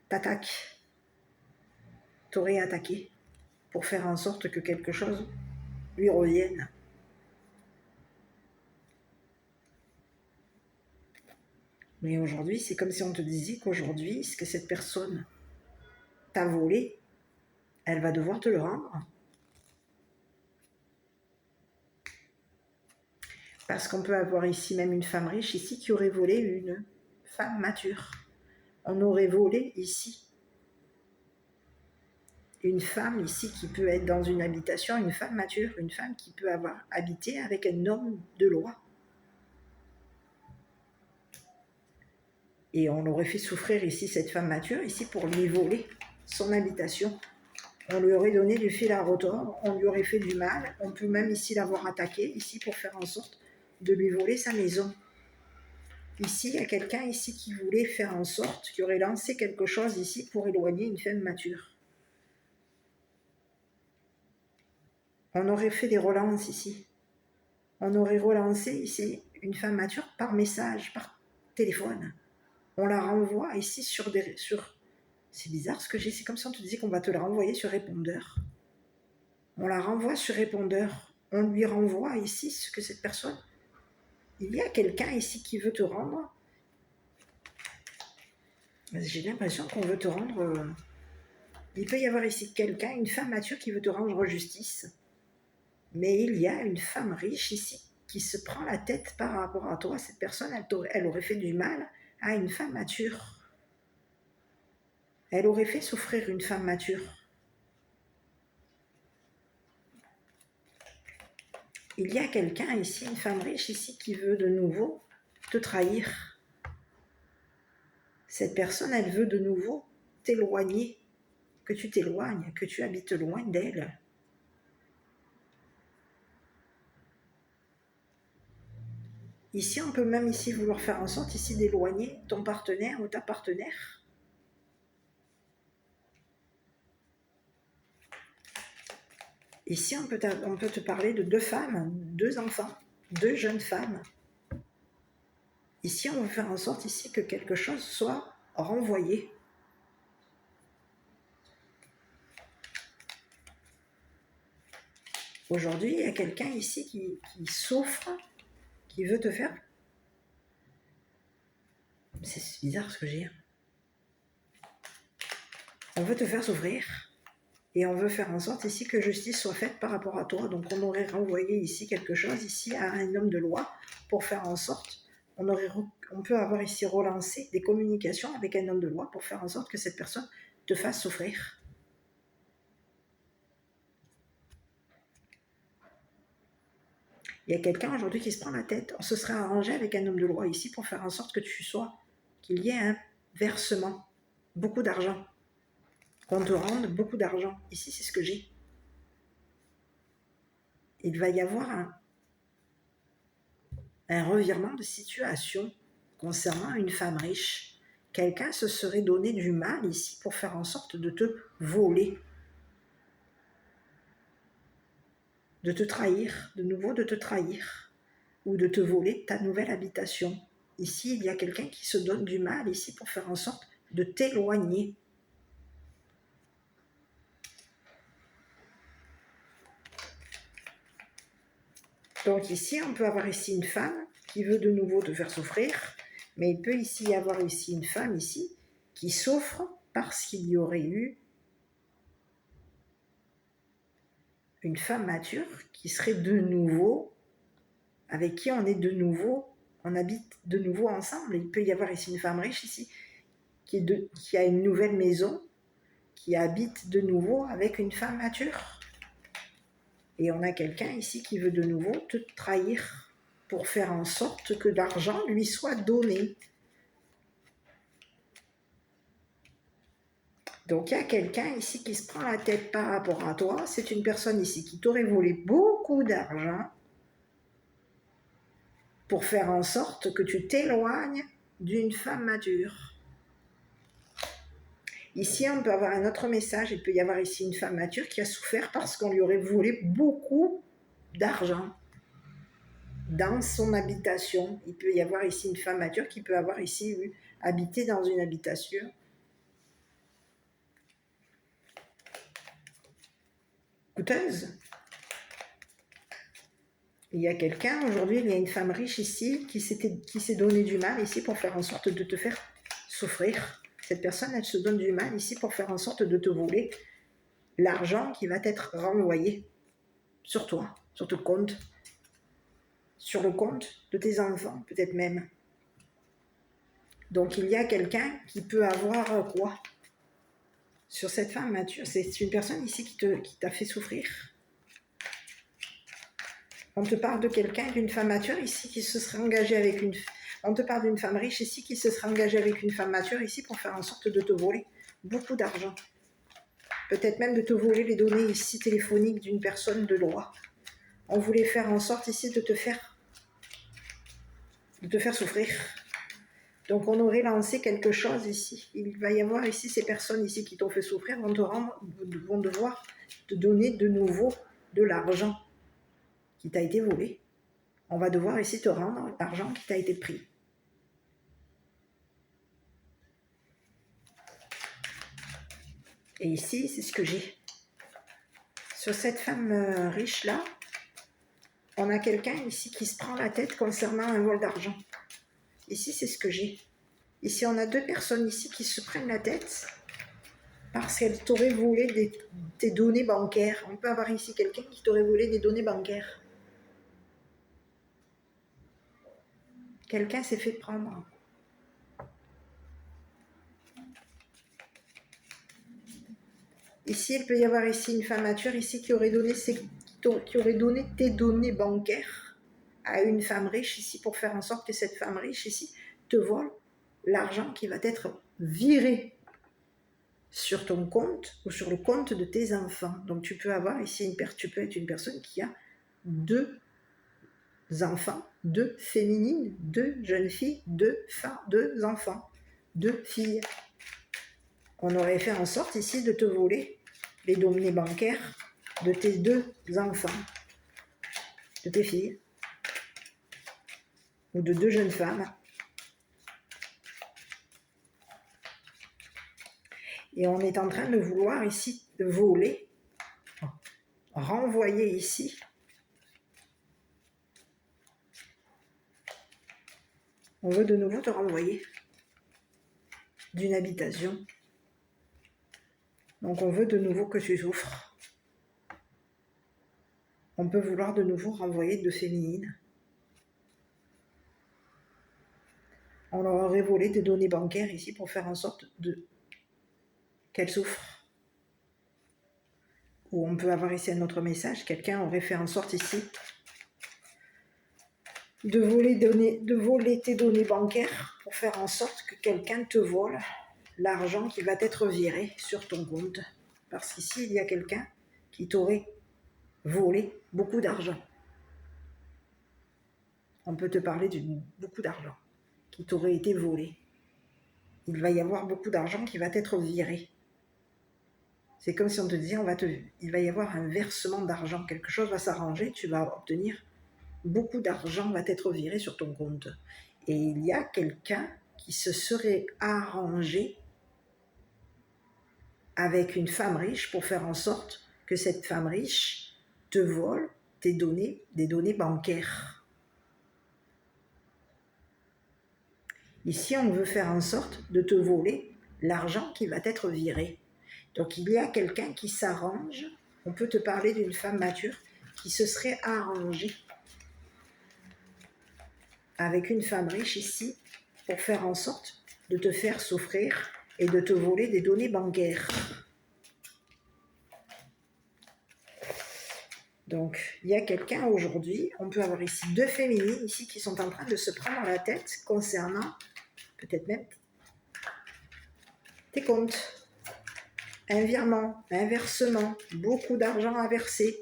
t'attaque. T'aurait attaqué pour faire en sorte que quelque chose lui revienne. Mais aujourd'hui, c'est comme si on te disait qu'aujourd'hui, ce que cette personne t'a volé, elle va devoir te le rendre. Parce qu'on peut avoir ici même une femme riche ici qui aurait volé une femme mature. On aurait volé ici une femme ici qui peut être dans une habitation, une femme mature, une femme qui peut avoir habité avec un homme de loi. Et on aurait fait souffrir ici cette femme mature ici pour lui voler son habitation. On lui aurait donné du fil à retordre, on lui aurait fait du mal, on peut même ici l'avoir attaqué ici pour faire en sorte de lui voler sa maison. Ici, il y a quelqu'un ici qui voulait faire en sorte, qui aurait lancé quelque chose ici pour éloigner une femme mature. On aurait fait des relances ici. On aurait relancé ici une femme mature par message, par téléphone. On la renvoie ici sur... C'est bizarre ce que j'ai, c'est comme si on te disait qu'on va te la renvoyer sur répondeur. On la renvoie sur répondeur. On lui renvoie ici ce que cette personne... Il y a quelqu'un ici qui veut te rendre. J'ai l'impression qu'on veut te rendre... Il peut y avoir ici quelqu'un, une femme mature qui veut te rendre justice. Mais il y a une femme riche ici qui se prend la tête par rapport à toi. Cette personne, elle aurait fait du mal à une femme mature. Elle aurait fait souffrir une femme mature. Il y a quelqu'un ici, une femme riche ici, qui veut de nouveau te trahir. Cette personne, elle veut de nouveau t'éloigner, que tu t'éloignes, que tu habites loin d'elle. Ici, on peut même ici vouloir faire en sorte ici d'éloigner ton partenaire ou ta partenaire. Ici, on peut te parler de deux femmes, deux enfants, deux jeunes femmes. Ici, on veut faire en sorte ici que quelque chose soit renvoyé. Aujourd'hui, il y a quelqu'un ici qui souffre, qui veut te faire... C'est bizarre ce que j'ai. On veut te faire souffrir et on veut faire en sorte ici que justice soit faite par rapport à toi. Donc on aurait renvoyé ici quelque chose ici à un homme de loi pour faire en sorte... On peut avoir ici relancé des communications avec un homme de loi pour faire en sorte que cette personne te fasse souffrir. Il y a quelqu'un aujourd'hui qui se prend la tête. On se serait arrangé avec un homme de loi ici pour faire en sorte que tu sois qu'il y ait un versement, beaucoup d'argent, qu'on te rende beaucoup d'argent. Ici, c'est ce que j'ai. Il va y avoir un revirement de situation concernant une femme riche. Quelqu'un se serait donné du mal ici pour faire en sorte de te voler, de te trahir, de nouveau de te trahir, ou de te voler ta nouvelle habitation. Ici, il y a quelqu'un qui se donne du mal ici pour faire en sorte de t'éloigner. Donc ici, on peut avoir ici une femme qui veut de nouveau te faire souffrir, mais il peut ici y avoir ici une femme ici qui souffre parce qu'il y aurait eu une femme mature qui serait de nouveau, avec qui on est de nouveau, on habite de nouveau ensemble. Il peut y avoir ici une femme riche ici qui a une nouvelle maison, qui habite de nouveau avec une femme mature. Et on a quelqu'un ici qui veut de nouveau te trahir pour faire en sorte que l'argent lui soit donné. Donc il y a quelqu'un ici qui se prend la tête par rapport à toi. C'est une personne ici qui t'aurait volé beaucoup d'argent pour faire en sorte que tu t'éloignes d'une femme mature. Ici, on peut avoir un autre message. Il peut y avoir ici une femme mature qui a souffert parce qu'on lui aurait volé beaucoup d'argent dans son habitation. Il peut y avoir ici une femme mature qui peut avoir ici habité dans une habitation coûteuse. Il y a quelqu'un, aujourd'hui, il y a une femme riche ici qui s'est donné du mal ici pour faire en sorte de te faire souffrir. Cette personne, elle se donne du mal ici pour faire en sorte de te voler l'argent qui va t'être renvoyé sur toi, sur ton compte, sur le compte de tes enfants, peut-être même. Donc, il y a quelqu'un qui peut avoir quoi sur cette femme mature? C'est une personne ici qui t'a fait souffrir. On te parle de quelqu'un, d'une femme mature ici qui se serait engagée avec une... On te parle d'une femme riche ici qui se serait engagée avec une femme mature ici pour faire en sorte de te voler beaucoup d'argent. Peut-être même de te voler les données ici téléphoniques d'une personne de loi. On voulait faire en sorte ici de te faire souffrir. Donc on aurait lancé quelque chose ici. Il va y avoir ici ces personnes ici qui t'ont fait souffrir vont devoir te donner de nouveau de l'argent qui t'a été volé. On va devoir ici te rendre l'argent qui t'a été pris. Et ici, c'est ce que j'ai. Sur cette femme riche-là, on a quelqu'un ici qui se prend la tête concernant un vol d'argent. Ici, c'est ce que j'ai. Ici, on a deux personnes ici qui se prennent la tête parce qu'elles t'auraient volé tes données bancaires. On peut avoir ici quelqu'un qui t'aurait volé des données bancaires. Quelqu'un s'est fait prendre. Ici, il peut y avoir ici une femme mature ici qui aurait donné tes données bancaires à une femme riche ici pour faire en sorte que cette femme riche ici te vole l'argent qui va être viré sur ton compte ou sur le compte de tes enfants. Donc tu peux avoir ici tu peux être une personne qui a deux enfants, deux féminines, deux jeunes filles, deux enfants, deux filles. On aurait fait en sorte ici de te voler les données bancaires de tes deux enfants, de tes filles, ou de deux jeunes femmes. Et on est en train de vouloir ici de voler, renvoyer ici on veut de nouveau te renvoyer d'une habitation. Donc on veut de nouveau que tu souffres. On peut vouloir de nouveau renvoyer de féminines. On leur aurait volé des données bancaires ici pour faire en sorte qu'elles souffrent. Ou on peut avoir ici un autre message, quelqu'un aurait fait en sorte ici de voler tes données bancaires pour faire en sorte que quelqu'un te vole l'argent qui va être viré sur ton compte. Parce qu'ici, il y a quelqu'un qui t'aurait volé beaucoup d'argent. On peut te parler de beaucoup d'argent qui t'aurait été volé. Il va y avoir beaucoup d'argent qui va être viré. C'est comme si on te disait, il va y avoir un versement d'argent, quelque chose va s'arranger, tu vas obtenir beaucoup d'argent va être viré sur ton compte. Et il y a quelqu'un qui se serait arrangé avec une femme riche pour faire en sorte que cette femme riche te vole des données bancaires. Ici, on veut faire en sorte de te voler l'argent qui va être viré. Donc, il y a quelqu'un qui s'arrange, on peut te parler d'une femme mature qui se serait arrangée avec une femme riche ici pour faire en sorte de te faire souffrir et de te voler des données bancaires. Donc, il y a quelqu'un aujourd'hui, on peut avoir ici 2 féminines ici qui sont en train de se prendre la tête concernant peut-être même tes comptes. Un virement, un versement, beaucoup d'argent à verser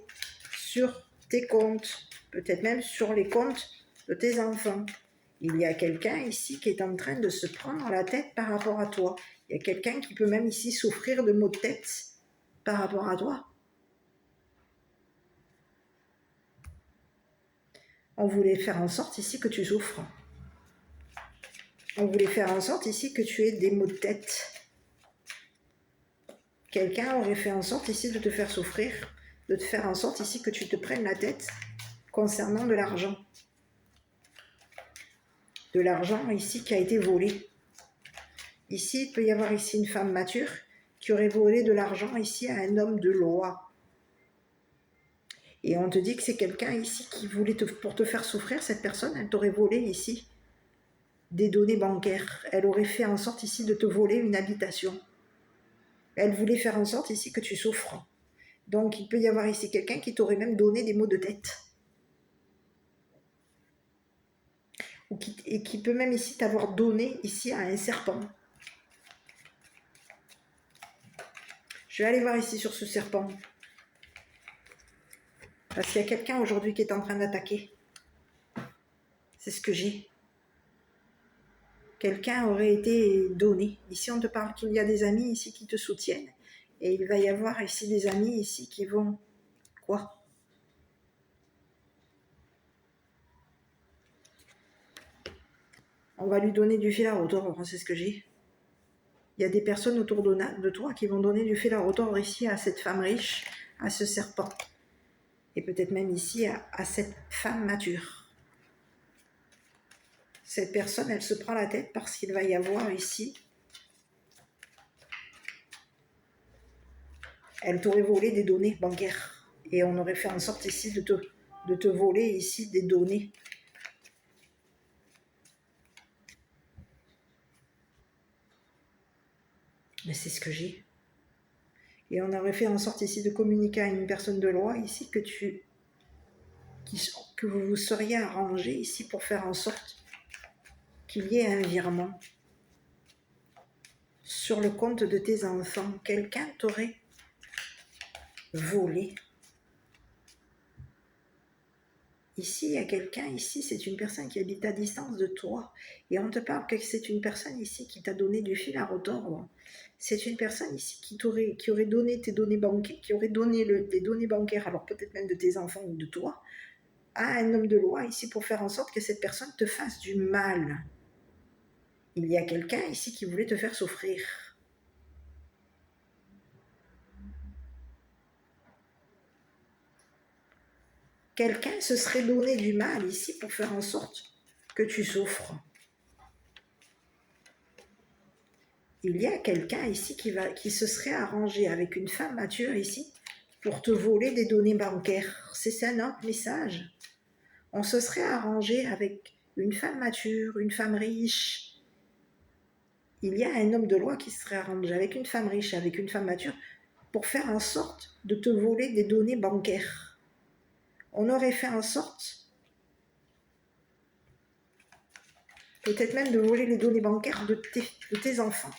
sur tes comptes, peut-être même sur les comptes de tes enfants. Il y a quelqu'un ici qui est en train de se prendre la tête par rapport à toi. Il y a quelqu'un qui peut même ici souffrir de maux de tête par rapport à toi. On voulait faire en sorte ici que tu souffres. On voulait faire en sorte ici que tu aies des maux de tête. Quelqu'un aurait fait en sorte ici de te faire souffrir, de te faire en sorte ici que tu te prennes la tête concernant de l'argent. De l'argent ici qui a été volé. Ici, il peut y avoir ici une femme mature qui aurait volé de l'argent ici à un homme de loi. Et on te dit que c'est quelqu'un ici qui voulait pour te faire souffrir, cette personne, elle t'aurait volé ici des données bancaires. Elle aurait fait en sorte ici de te voler une habitation. Elle voulait faire en sorte ici que tu souffres. Donc il peut y avoir ici quelqu'un qui t'aurait même donné des maux de tête. Et qui peut même ici t'avoir donné ici à un serpent. Je vais aller voir ici sur ce serpent. Parce qu'il y a quelqu'un aujourd'hui qui est en train d'attaquer. C'est ce que j'ai. Quelqu'un aurait été donné. Ici, on te parle qu'il y a des amis ici qui te soutiennent. Et il va y avoir ici des amis ici qui vont... Quoi ? On va lui donner du fil à retordre, c'est ce que j'ai. Il y a des personnes autour de toi qui vont donner du fil à retordre ici à cette femme riche, à ce serpent. Et peut-être même ici à cette femme mature. Cette personne, elle se prend la tête parce qu'il va y avoir ici... Elle t'aurait volé des données bancaires. Et on aurait fait en sorte ici de te voler ici des données. Mais c'est ce que j'ai. Et on aurait fait en sorte ici de communiquer à une personne de loi ici que vous vous seriez arrangé ici pour faire en sorte qu'il y ait un virement sur le compte de tes enfants. Quelqu'un t'aurait volé. Ici, il y a quelqu'un, ici, c'est une personne qui habite à distance de toi. Et on te parle que c'est une personne ici qui t'a donné du fil à retordre. C'est une personne ici qui aurait donné tes données bancaires, qui aurait donné les données bancaires, alors peut-être même de tes enfants ou de toi, à un homme de loi ici pour faire en sorte que cette personne te fasse du mal. Il y a quelqu'un ici qui voulait te faire souffrir. Quelqu'un se serait donné du mal ici pour faire en sorte que tu souffres. Il y a quelqu'un ici qui se serait arrangé avec une femme mature ici pour te voler des données bancaires. C'est ça notre message. On se serait arrangé avec une femme mature, une femme riche. Il y a un homme de loi qui se serait arrangé avec une femme riche, avec une femme mature, pour faire en sorte de te voler des données bancaires. On aurait fait en sorte peut-être même de voler les données bancaires de tes enfants.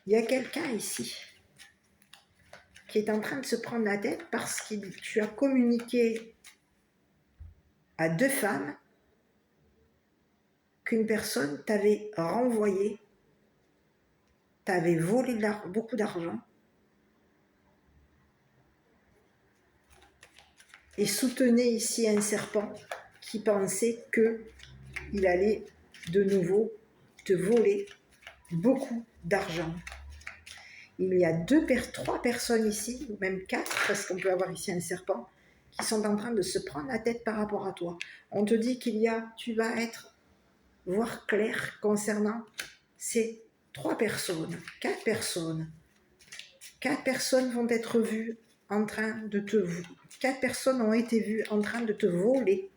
Il y a quelqu'un ici qui est en train de se prendre la tête parce que tu as communiqué à 2 femmes qu'une personne t'avait renvoyé, t'avait volé beaucoup d'argent et soutenait ici un serpent qui pensait qu'il allait de nouveau te voler beaucoup d'argent. Il y a 3 personnes ici, ou même 4, parce qu'on peut avoir ici un serpent, qui sont en train de se prendre la tête par rapport à toi. On te dit tu vas voir clair concernant ces 3 personnes, 4 personnes. 4 personnes vont être vues en train de 4 personnes ont été vues en train de te voler.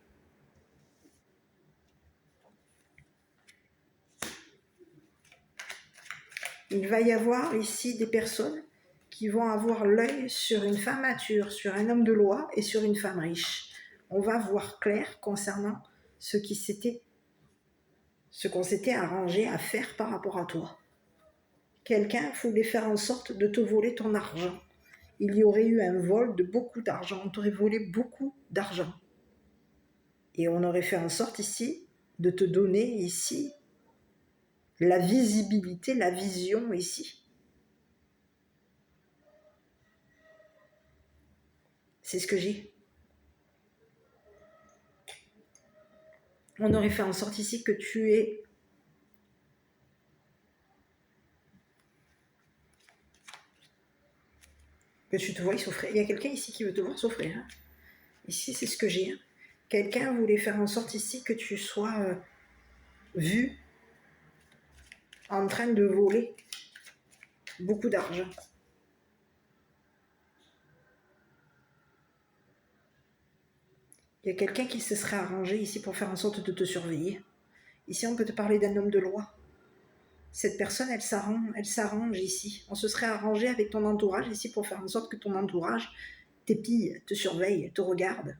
Il va y avoir ici des personnes qui vont avoir l'œil sur une femme mature, sur un homme de loi et sur une femme riche. On va voir clair concernant ce qu'on s'était arrangé à faire par rapport à toi. Quelqu'un voulait faire en sorte de te voler ton argent. Il y aurait eu un vol de beaucoup d'argent. On t'aurait volé beaucoup d'argent. Et on aurait fait en sorte ici de te donner ici la visibilité, la vision ici. C'est ce que j'ai. On aurait fait en sorte ici que tu te vois souffrir. Il y a quelqu'un ici qui veut te voir souffrir. Hein. Ici, c'est ce que j'ai. Hein. Quelqu'un voulait faire en sorte ici que tu sois vu en train de voler beaucoup d'argent. Il y a quelqu'un qui se serait arrangé ici pour faire en sorte de te surveiller. Ici, on peut te parler d'un homme de loi. Cette personne, elle s'arrange ici. On se serait arrangé avec ton entourage ici pour faire en sorte que ton entourage t'épille, te surveille, te regarde.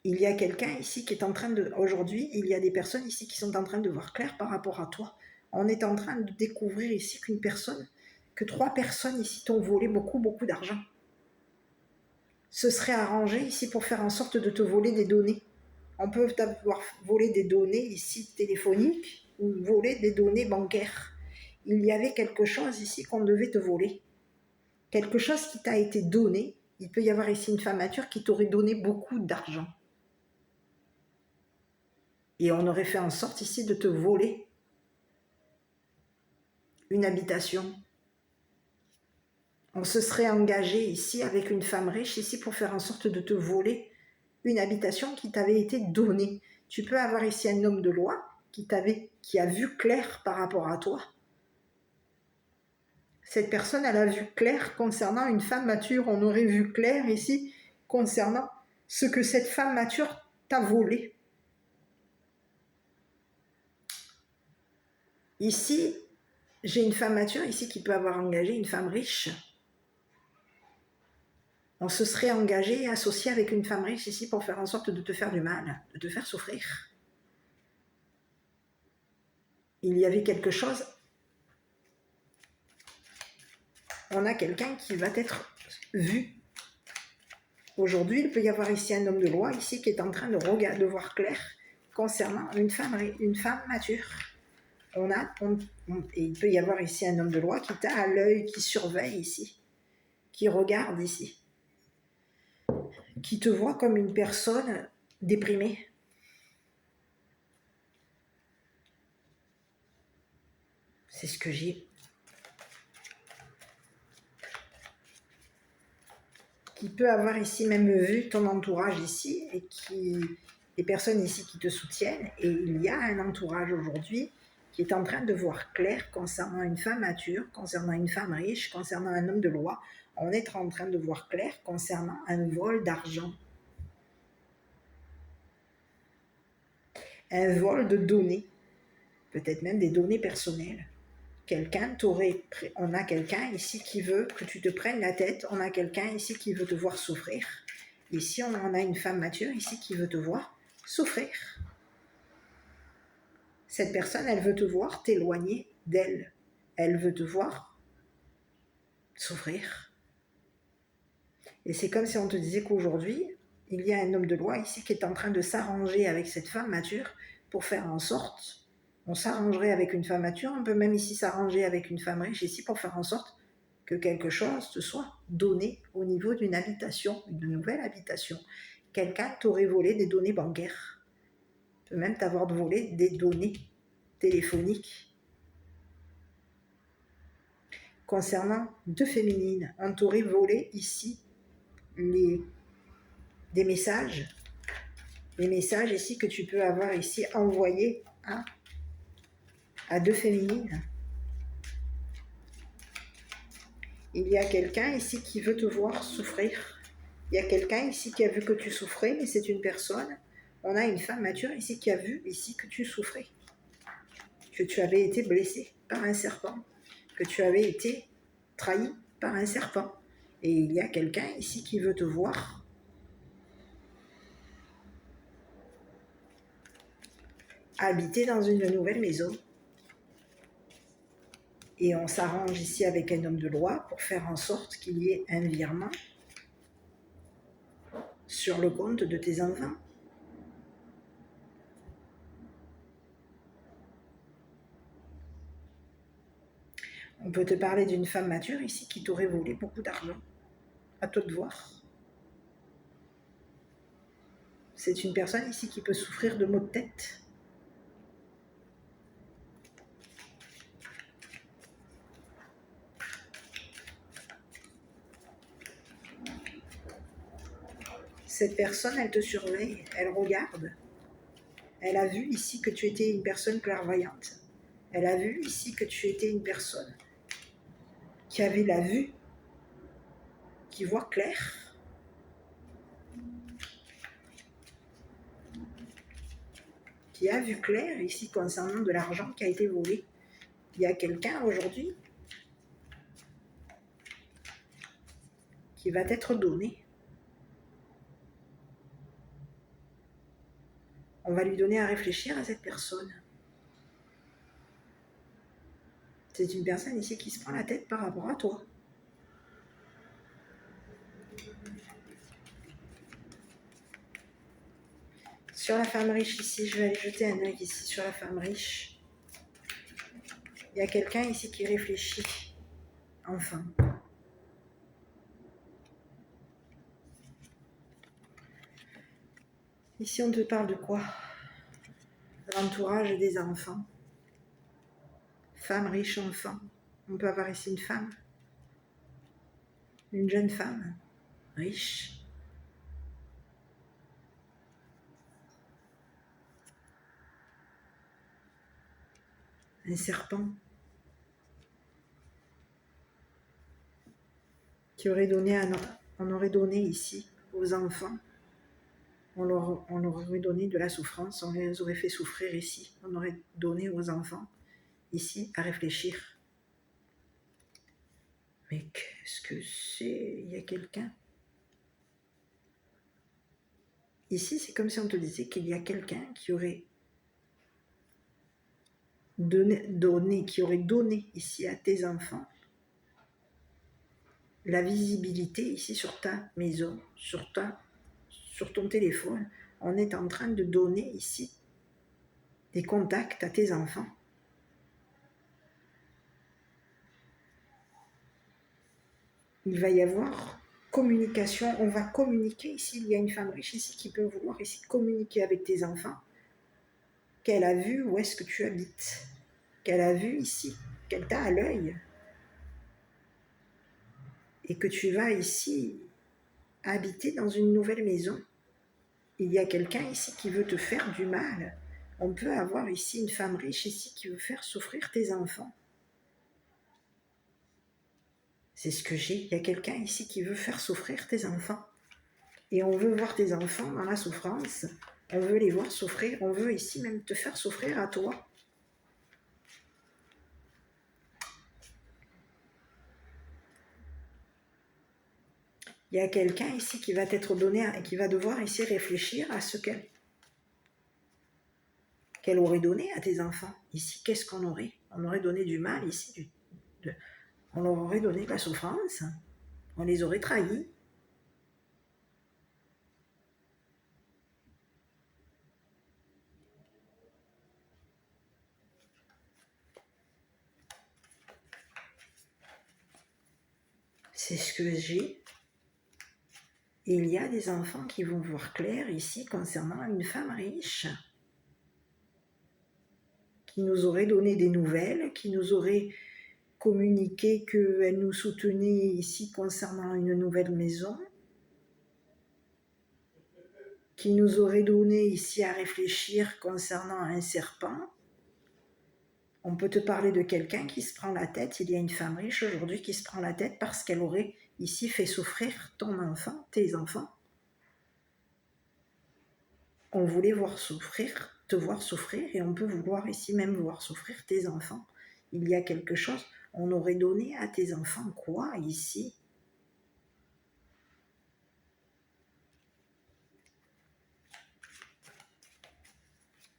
Il y a quelqu'un ici qui est en train de... Aujourd'hui, il y a des personnes ici qui sont en train de voir clair par rapport à toi. On est en train de découvrir ici que 3 personnes ici t'ont volé beaucoup, beaucoup d'argent. Se serait arrangé ici pour faire en sorte de te voler des données. On peut t'avoir volé des données ici téléphoniques ou voler des données bancaires. Il y avait quelque chose ici qu'on devait te voler. Quelque chose qui t'a été donné. Il peut y avoir ici une femme mature qui t'aurait donné beaucoup d'argent. Et on aurait fait en sorte ici de te voler une habitation. On se serait engagé ici avec une femme riche ici pour faire en sorte de te voler une habitation qui t'avait été donnée. Tu peux avoir ici un homme de loi qui a vu clair par rapport à toi. Cette personne, elle a vu clair concernant une femme mature. On aurait vu clair ici concernant ce que cette femme mature t'a volé. Ici, j'ai une femme mature ici qui peut avoir engagé une femme riche. On se serait engagé et associé avec une femme riche ici pour faire en sorte de te faire du mal, de te faire souffrir. Il y avait quelque chose. On a quelqu'un qui va être vu. Aujourd'hui, il peut y avoir ici un homme de loi ici qui est en train de voir clair concernant une femme mature. Et il peut y avoir ici un homme de loi qui t'a à l'œil, qui surveille ici, qui regarde ici, qui te voit comme une personne déprimée. C'est ce que j'ai. Qui peut avoir ici même vu ton entourage ici et des personnes ici qui te soutiennent. Et il y a un entourage aujourd'hui qui est en train de voir clair concernant une femme mature, concernant une femme riche, concernant un homme de loi. On est en train de voir clair concernant un vol d'argent. Un vol de données, peut-être même des données personnelles. On a quelqu'un ici qui veut que tu te prennes la tête, on a quelqu'un ici qui veut te voir souffrir. Ici, on a une femme mature ici qui veut te voir souffrir. Cette personne, elle veut te voir t'éloigner d'elle. Elle veut te voir souffrir. Et c'est comme si on te disait qu'aujourd'hui, il y a un homme de loi ici qui est en train de s'arranger avec cette femme mature pour faire en sorte, on s'arrangerait avec une femme mature, on peut même ici s'arranger avec une femme riche ici pour faire en sorte que quelque chose te soit donné au niveau d'une habitation, une nouvelle habitation. Quelqu'un t'aurait volé des données bancaires, peut même t'avoir volé des données téléphoniques. Concernant deux féminines, on t'aurait volé ici des messages, les messages ici que tu peux avoir ici envoyés à deux féminines. Il y a quelqu'un ici qui veut te voir souffrir. Il y a quelqu'un ici qui a vu que tu souffrais, mais c'est une personne. On a une femme mature ici qui a vu ici que tu souffrais, que tu avais été blessé par un serpent, que tu avais été trahi par un serpent. Et il y a quelqu'un ici qui veut te voir habiter dans une nouvelle maison. Et on s'arrange ici avec un homme de loi pour faire en sorte qu'il y ait un virement sur le compte de tes enfants. On peut te parler d'une femme mature ici qui t'aurait volé beaucoup d'argent. À toi de voir. C'est une personne ici qui peut souffrir de maux de tête. Cette personne, elle te surveille, elle regarde. Elle a vu ici que tu étais une personne clairvoyante. Elle a vu ici que tu étais une personne qui avait la vue, qui voit clair. Qui a vu clair ici concernant de l'argent qui a été volé. Il y a quelqu'un aujourd'hui qui va t'être donné. On va lui donner à réfléchir à cette personne. C'est une personne ici qui se prend la tête par rapport à toi. Sur la femme riche ici, je vais aller jeter un œil ici sur la femme riche. Il y a quelqu'un ici qui réfléchit. Enfin. Ici, on te parle de quoi? L'entourage des enfants. Femme riche, enfant. On peut avoir ici une femme. Une jeune femme. Riche. Un serpent. Qui aurait donné on aurait donné ici aux enfants. On leur aurait donné de la souffrance, on les aurait fait souffrir ici. On aurait donné aux enfants, ici, à réfléchir. Mais qu'est-ce que c'est? Il y a quelqu'un. Ici, c'est comme si on te disait qu'il y a quelqu'un qui aurait donné ici à tes enfants la visibilité ici sur ta maison, sur ton téléphone. On est en train de donner ici des contacts à tes enfants. Il va y avoir communication, on va communiquer ici, il y a une femme riche ici qui peut vouloir ici communiquer avec tes enfants, qu'elle a vu où est-ce que tu habites, qu'elle a vu ici, qu'elle t'a à l'œil, et que tu vas ici habiter dans une nouvelle maison. Il y a quelqu'un ici qui veut te faire du mal. On peut avoir ici une femme riche ici qui veut faire souffrir tes enfants. C'est ce que j'ai. Il y a quelqu'un ici qui veut faire souffrir tes enfants. Et on veut voir tes enfants dans la souffrance. On veut les voir souffrir. On veut ici même te faire souffrir à toi. Il y a quelqu'un ici qui va t'être donné, qui va devoir ici réfléchir à ce qu'elle qu'elle aurait donné à tes enfants. Ici, qu'est-ce qu'on aurait? On aurait donné du mal ici, on leur aurait donné de la souffrance, on les aurait trahis. C'est ce que j'ai. Il y a des enfants qui vont voir clair ici concernant une femme riche qui nous aurait donné des nouvelles, qui nous aurait communiqué qu'elle nous soutenait ici concernant une nouvelle maison, qui nous aurait donné ici à réfléchir concernant un serpent. On peut te parler de quelqu'un qui se prend la tête, il y a une femme riche aujourd'hui qui se prend la tête parce qu'elle aurait ici fait souffrir ton enfant, tes enfants. On voulait voir souffrir, te voir souffrir, et on peut vouloir ici même voir souffrir tes enfants. Il y a quelque chose, on aurait donné à tes enfants quoi ici?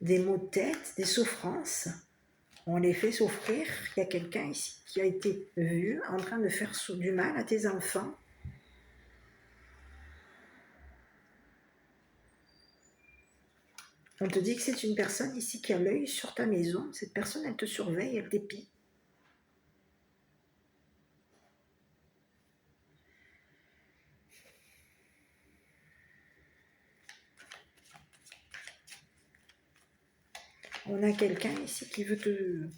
Des maux de tête, des souffrances. On les fait souffrir. Il y a quelqu'un ici qui a été vu en train de faire du mal à tes enfants. On te dit que c'est une personne ici qui a l'œil sur ta maison. Cette personne, elle te surveille, elle t'épie. On a quelqu'un ici qui veut te...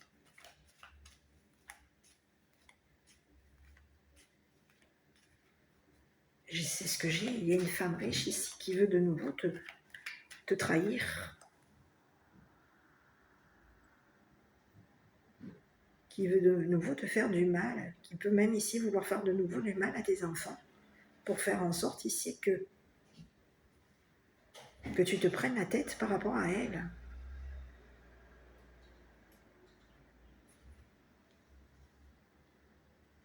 C'est ce que j'ai. Il y a une femme riche ici qui veut de nouveau te trahir. Qui veut de nouveau te faire du mal. Qui peut même ici vouloir faire de nouveau du mal à tes enfants. Pour faire en sorte ici que tu te prennes la tête par rapport à elle.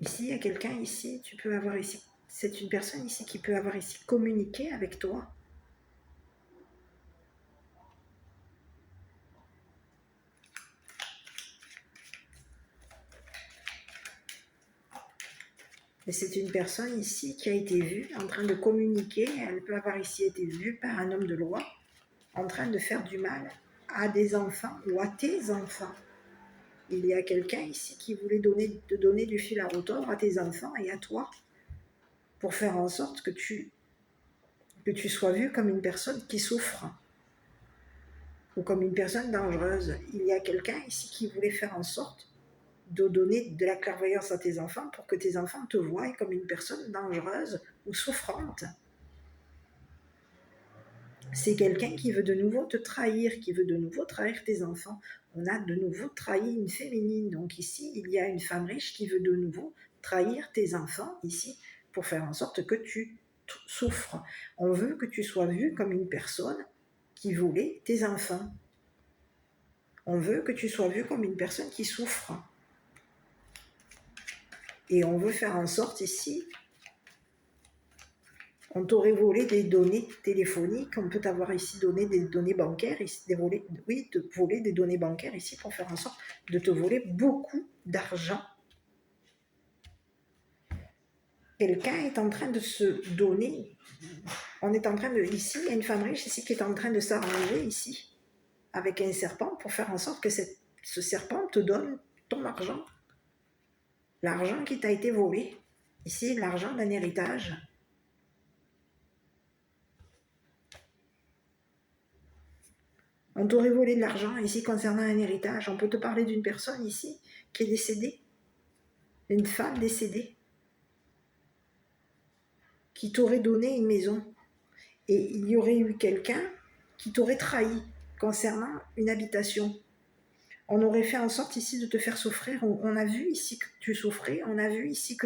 Ici, il y a quelqu'un ici, tu peux avoir ici, c'est une personne ici qui peut avoir ici communiqué avec toi. Et c'est une personne ici qui a été vue en train de communiquer, elle peut avoir ici été vue par un homme de loi, en train de faire du mal à des enfants ou à tes enfants. Il y a quelqu'un ici qui voulait te donner du fil à retordre à tes enfants et à toi, pour faire en sorte que tu sois vu comme une personne qui souffre ou comme une personne dangereuse. Il y a quelqu'un ici qui voulait faire en sorte de donner de la clairvoyance à tes enfants pour que tes enfants te voient comme une personne dangereuse ou souffrante. C'est quelqu'un qui veut de nouveau te trahir, qui veut de nouveau trahir tes enfants. On a de nouveau trahi une féminine. Donc ici, il y a une femme riche qui veut de nouveau trahir tes enfants ici pour faire en sorte que tu souffres. On veut que tu sois vu comme une personne qui volait tes enfants. On veut que tu sois vu comme une personne qui souffre. Et on veut faire en sorte ici, on t'aurait volé des données téléphoniques, on peut t'avoir ici donné des données bancaires, ici, te voler des données bancaires ici pour faire en sorte de te voler beaucoup d'argent. Quelqu'un est en train de se donner, on est en train de, ici, il y a une femme riche ici qui est en train de s'arranger ici, avec un serpent pour faire en sorte que ce serpent te donne ton argent. L'argent qui t'a été volé. Ici, l'argent d'un héritage. On t'aurait volé de l'argent ici concernant un héritage. On peut te parler d'une personne ici qui est décédée. Une femme décédée. Qui t'aurait donné une maison. Et il y aurait eu quelqu'un qui t'aurait trahi concernant une habitation. On aurait fait en sorte ici de te faire souffrir. On a vu ici que tu souffrais, on a vu ici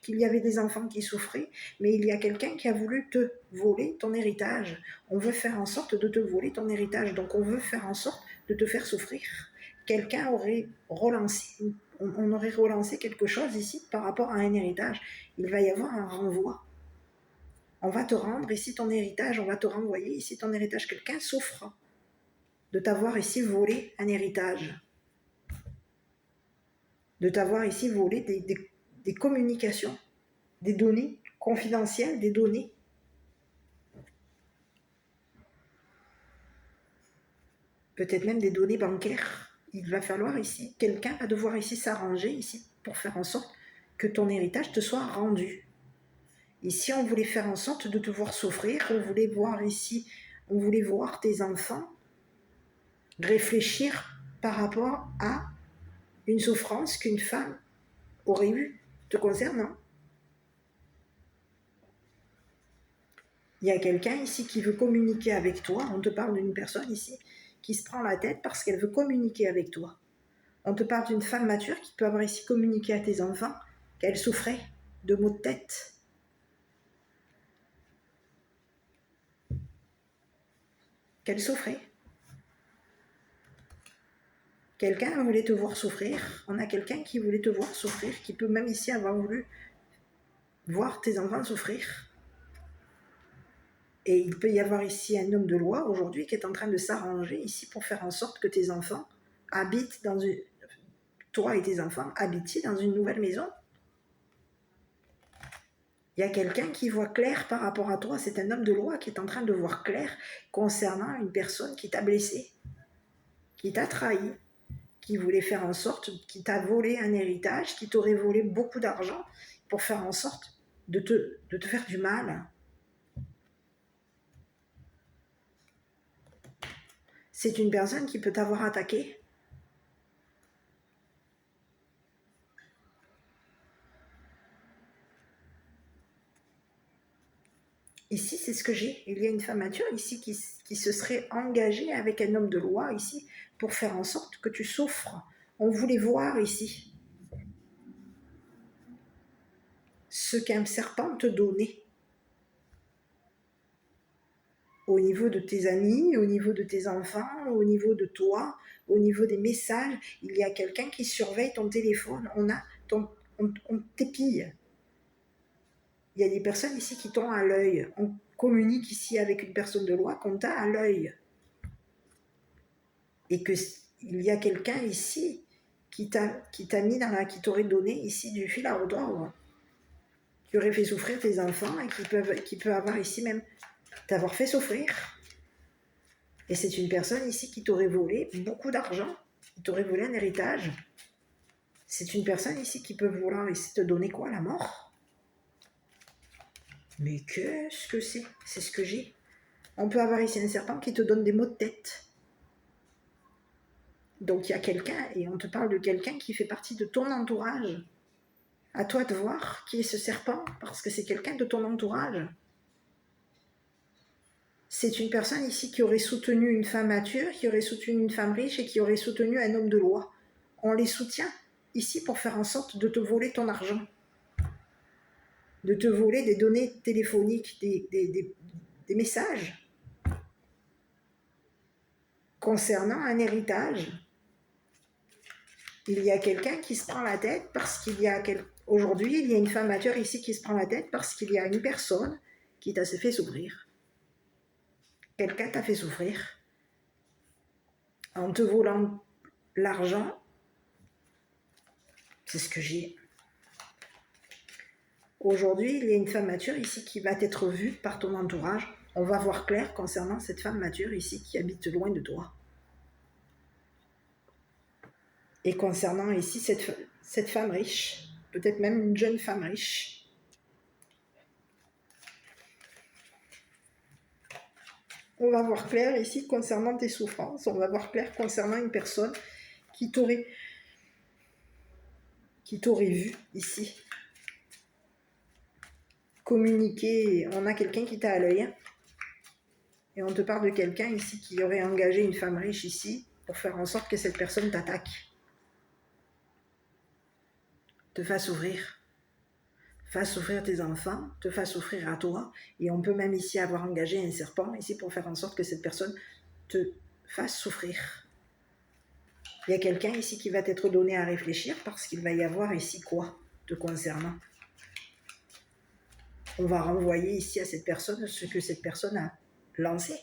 qu'il y avait des enfants qui souffraient, mais il y a quelqu'un qui a voulu te voler ton héritage. On veut faire en sorte de te voler ton héritage, donc on veut faire en sorte de te faire souffrir. Quelqu'un aurait relancé, on aurait relancé quelque chose ici par rapport à un héritage. Il va y avoir un renvoi. On va te rendre ici ton héritage, on va te renvoyer ici ton héritage. Quelqu'un souffre. de t'avoir ici volé un héritage, de t'avoir ici volé des communications, des données confidentielles, des données. Peut-être même des données bancaires. Il va falloir ici, quelqu'un va devoir ici s'arranger ici pour faire en sorte que ton héritage te soit rendu. Ici, on voulait faire en sorte de te voir souffrir, on voulait voir ici, on voulait voir tes enfants réfléchir par rapport à une souffrance qu'une femme aurait eue te concernant. Il y a quelqu'un ici qui veut communiquer avec toi, on te parle d'une personne ici qui se prend la tête parce qu'elle veut communiquer avec toi. On te parle d'une femme mature qui peut avoir ici communiqué à tes enfants qu'elle souffrait de maux de tête. Qu'elle souffrait. Quelqu'un voulait te voir souffrir. On a quelqu'un qui voulait te voir souffrir, qui peut même ici avoir voulu voir tes enfants souffrir. Et il peut y avoir ici un homme de loi aujourd'hui qui est en train de s'arranger ici pour faire en sorte que tes enfants habitent dans une... Toi et tes enfants habitiez dans une nouvelle maison. Il y a quelqu'un qui voit clair par rapport à toi. C'est un homme de loi qui est en train de voir clair concernant une personne qui t'a blessé, qui t'a trahi, qui voulait faire en sorte, qui t'a volé un héritage, qui t'aurait volé beaucoup d'argent pour faire en sorte de te faire du mal. C'est une personne qui peut t'avoir attaqué. Ici, c'est ce que j'ai. Il y a une femme mature ici qui se serait engagée avec un homme de loi ici pour faire en sorte que tu souffres. On voulait voir ici ce qu'un serpent te donnait. Au niveau de tes amis, au niveau de tes enfants, au niveau de toi, au niveau des messages, il y a quelqu'un qui surveille ton téléphone. On t'épille. Il y a des personnes ici qui t'ont à l'œil. On communique ici avec une personne de loi qu'on t'a à l'œil. Et qu'il y a quelqu'un ici qui qui t'aurait donné ici du fil à retordre, qui aurait fait souffrir tes enfants et qui peut avoir ici même t'avoir fait souffrir. Et c'est une personne ici qui t'aurait volé beaucoup d'argent, qui t'aurait volé un héritage. C'est une personne ici qui peut vouloir ici te donner quoi, la mort? Mais qu'est-ce que c'est? C'est ce que j'ai. On peut avoir ici un serpent qui te donne des maux de tête. Donc il y a quelqu'un, et on te parle de quelqu'un qui fait partie de ton entourage. À toi de voir qui est ce serpent, parce que c'est quelqu'un de ton entourage. C'est une personne ici qui aurait soutenu une femme mature, qui aurait soutenu une femme riche et qui aurait soutenu un homme de loi. On les soutient ici pour faire en sorte de te voler ton argent, de te voler des données téléphoniques, des messages concernant un héritage. Il y a quelqu'un qui se prend la tête parce qu'il y a... Aujourd'hui, il y a une femme mature ici qui se prend la tête parce qu'il y a une personne qui t'a fait souffrir. Quelqu'un t'a fait souffrir en te volant l'argent. C'est ce que j'ai. Aujourd'hui, il y a une femme mature ici qui va être vue par ton entourage. On va voir clair concernant cette femme mature ici qui habite loin de toi. Et concernant ici cette femme riche, peut-être même une jeune femme riche. On va voir clair ici concernant tes souffrances. On va voir clair concernant une personne qui t'aurait vu ici. Communiquer. On a quelqu'un qui t'a à l'œil. Et on te parle de quelqu'un ici qui aurait engagé une femme riche ici pour faire en sorte que cette personne t'attaque. Te fasse souffrir. Fasse souffrir tes enfants, te fasse souffrir à toi. Et on peut même ici avoir engagé un serpent ici pour faire en sorte que cette personne te fasse souffrir. Il y a quelqu'un ici qui va t'être donné à réfléchir parce qu'il va y avoir ici quoi te concernant. On va renvoyer ici à cette personne ce que cette personne a lancé.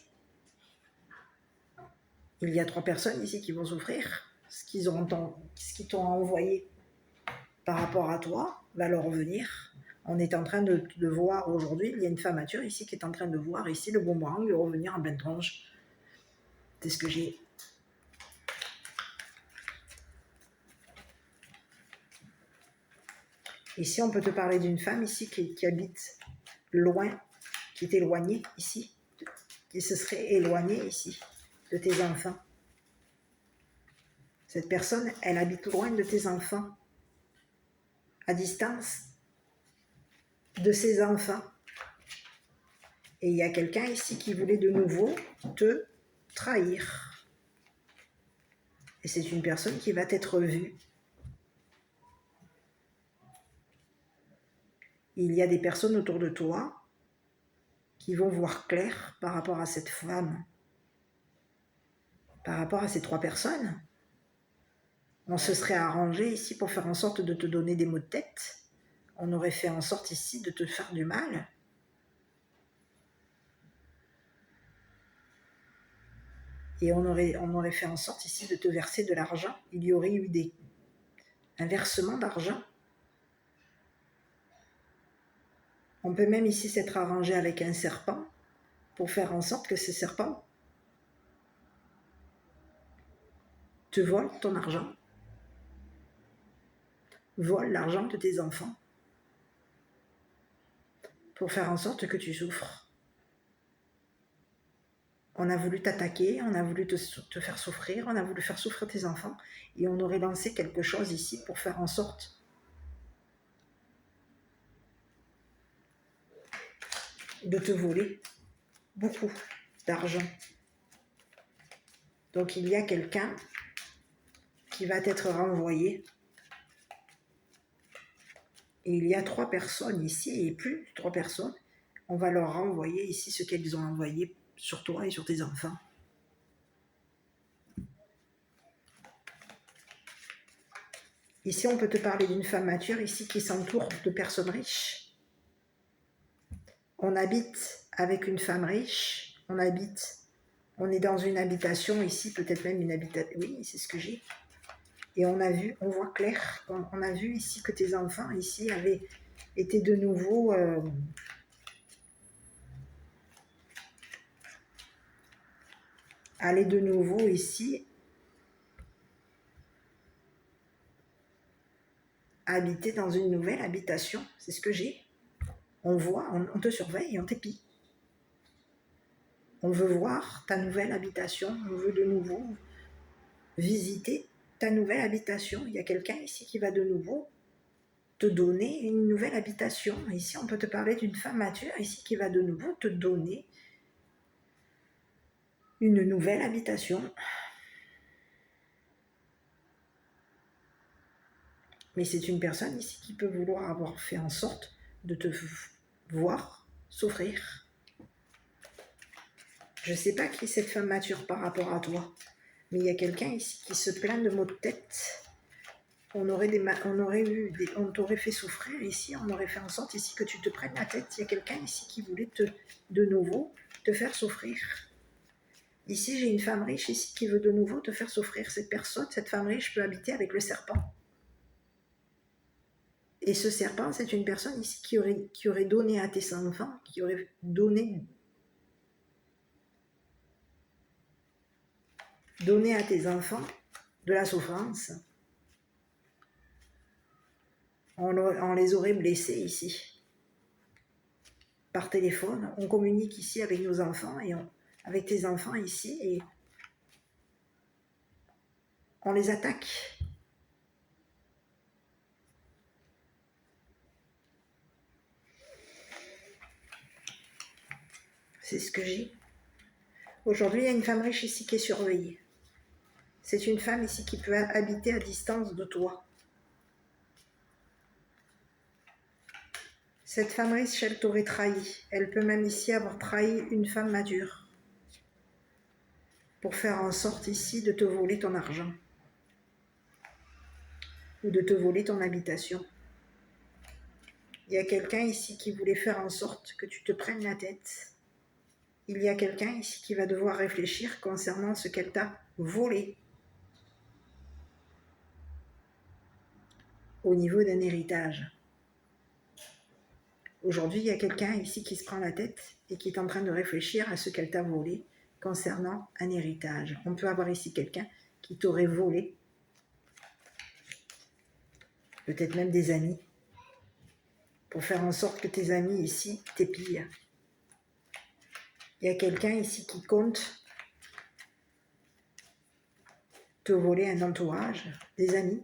Il y a 3 personnes ici qui vont souffrir. Ce qu'ils t'ont envoyé par rapport à toi va leur revenir. On est en train de voir aujourd'hui, il y a une femme mature ici qui est en train de voir ici le boomerang lui revenir en pleine tronche. C'est ce que j'ai. Ici, on peut te parler d'une femme ici qui habite loin, qui est éloignée ici, qui se serait éloignée ici de tes enfants. Cette personne, elle habite loin de tes enfants, à distance de ses enfants. Et il y a quelqu'un ici qui voulait de nouveau te trahir. Et c'est une personne qui va t'être vue. Il y a des personnes autour de toi qui vont voir clair par rapport à cette femme. Par rapport à ces 3 personnes, on se serait arrangé ici pour faire en sorte de te donner des maux de tête. On aurait fait en sorte ici de te faire du mal. Et on aurait fait en sorte ici de te verser de l'argent. Il y aurait eu un versement d'argent. On peut même ici s'être arrangé avec un serpent pour faire en sorte que ce serpent te vole ton argent, vole l'argent de tes enfants, pour faire en sorte que tu souffres. On a voulu t'attaquer, on a voulu te faire souffrir, on a voulu faire souffrir tes enfants, et on aurait lancé quelque chose ici pour faire en sorte de te voler beaucoup d'argent. Donc il y a quelqu'un qui va t'être renvoyé. Et il y a 3 personnes ici, et plus de 3 personnes, on va leur renvoyer ici ce qu'elles ont envoyé sur toi et sur tes enfants. Ici, on peut te parler d'une femme mature ici qui s'entoure de personnes riches. On habite avec une femme riche, on est dans une habitation ici, peut-être même une habitation, oui, c'est ce que j'ai. Et on voit clair, on a vu ici que tes enfants ici avaient été de nouveau aller de nouveau ici habiter dans une nouvelle habitation, c'est ce que j'ai. On voit, on te surveille, on t'épie. On veut voir ta nouvelle habitation, on veut de nouveau visiter ta nouvelle habitation. Il y a quelqu'un ici qui va de nouveau te donner une nouvelle habitation. Ici, on peut te parler d'une femme mature ici qui va de nouveau te donner une nouvelle habitation. Mais c'est une personne ici qui peut vouloir avoir fait en sorte de te voir souffrir. Je ne sais pas qui est cette femme mature par rapport à toi, mais il y a quelqu'un ici qui se plaint de maux de tête. On t'aurait fait souffrir ici, on aurait fait en sorte ici que tu te prennes la tête. Il y a quelqu'un ici qui voulait de nouveau te faire souffrir. Ici, j'ai une femme riche ici qui veut de nouveau te faire souffrir. Cette femme riche peut habiter avec le serpent. Et ce serpent, c'est une personne ici qui aurait donné à tes enfants, qui aurait donné à tes enfants de la souffrance. On les aurait blessés ici. Par téléphone, on communique ici avec nos enfants et avec tes enfants ici et on les attaque. C'est ce que j'ai. Aujourd'hui, il y a une femme riche ici qui est surveillée. C'est une femme ici qui peut habiter à distance de toi. Cette femme riche, elle t'aurait trahi. Elle peut même ici avoir trahi une femme mature pour faire en sorte ici de te voler ton argent ou de te voler ton habitation. Il y a quelqu'un ici qui voulait faire en sorte que tu te prennes la tête il y a quelqu'un ici qui va devoir réfléchir concernant ce qu'elle t'a volé au niveau d'un héritage. Aujourd'hui, il y a quelqu'un ici qui se prend la tête et qui est en train de réfléchir à ce qu'elle t'a volé concernant un héritage. On peut avoir ici quelqu'un qui t'aurait volé, peut-être même des amis, pour faire en sorte que tes amis ici t'épillent. Il y a quelqu'un ici qui compte te voler un entourage, des amis.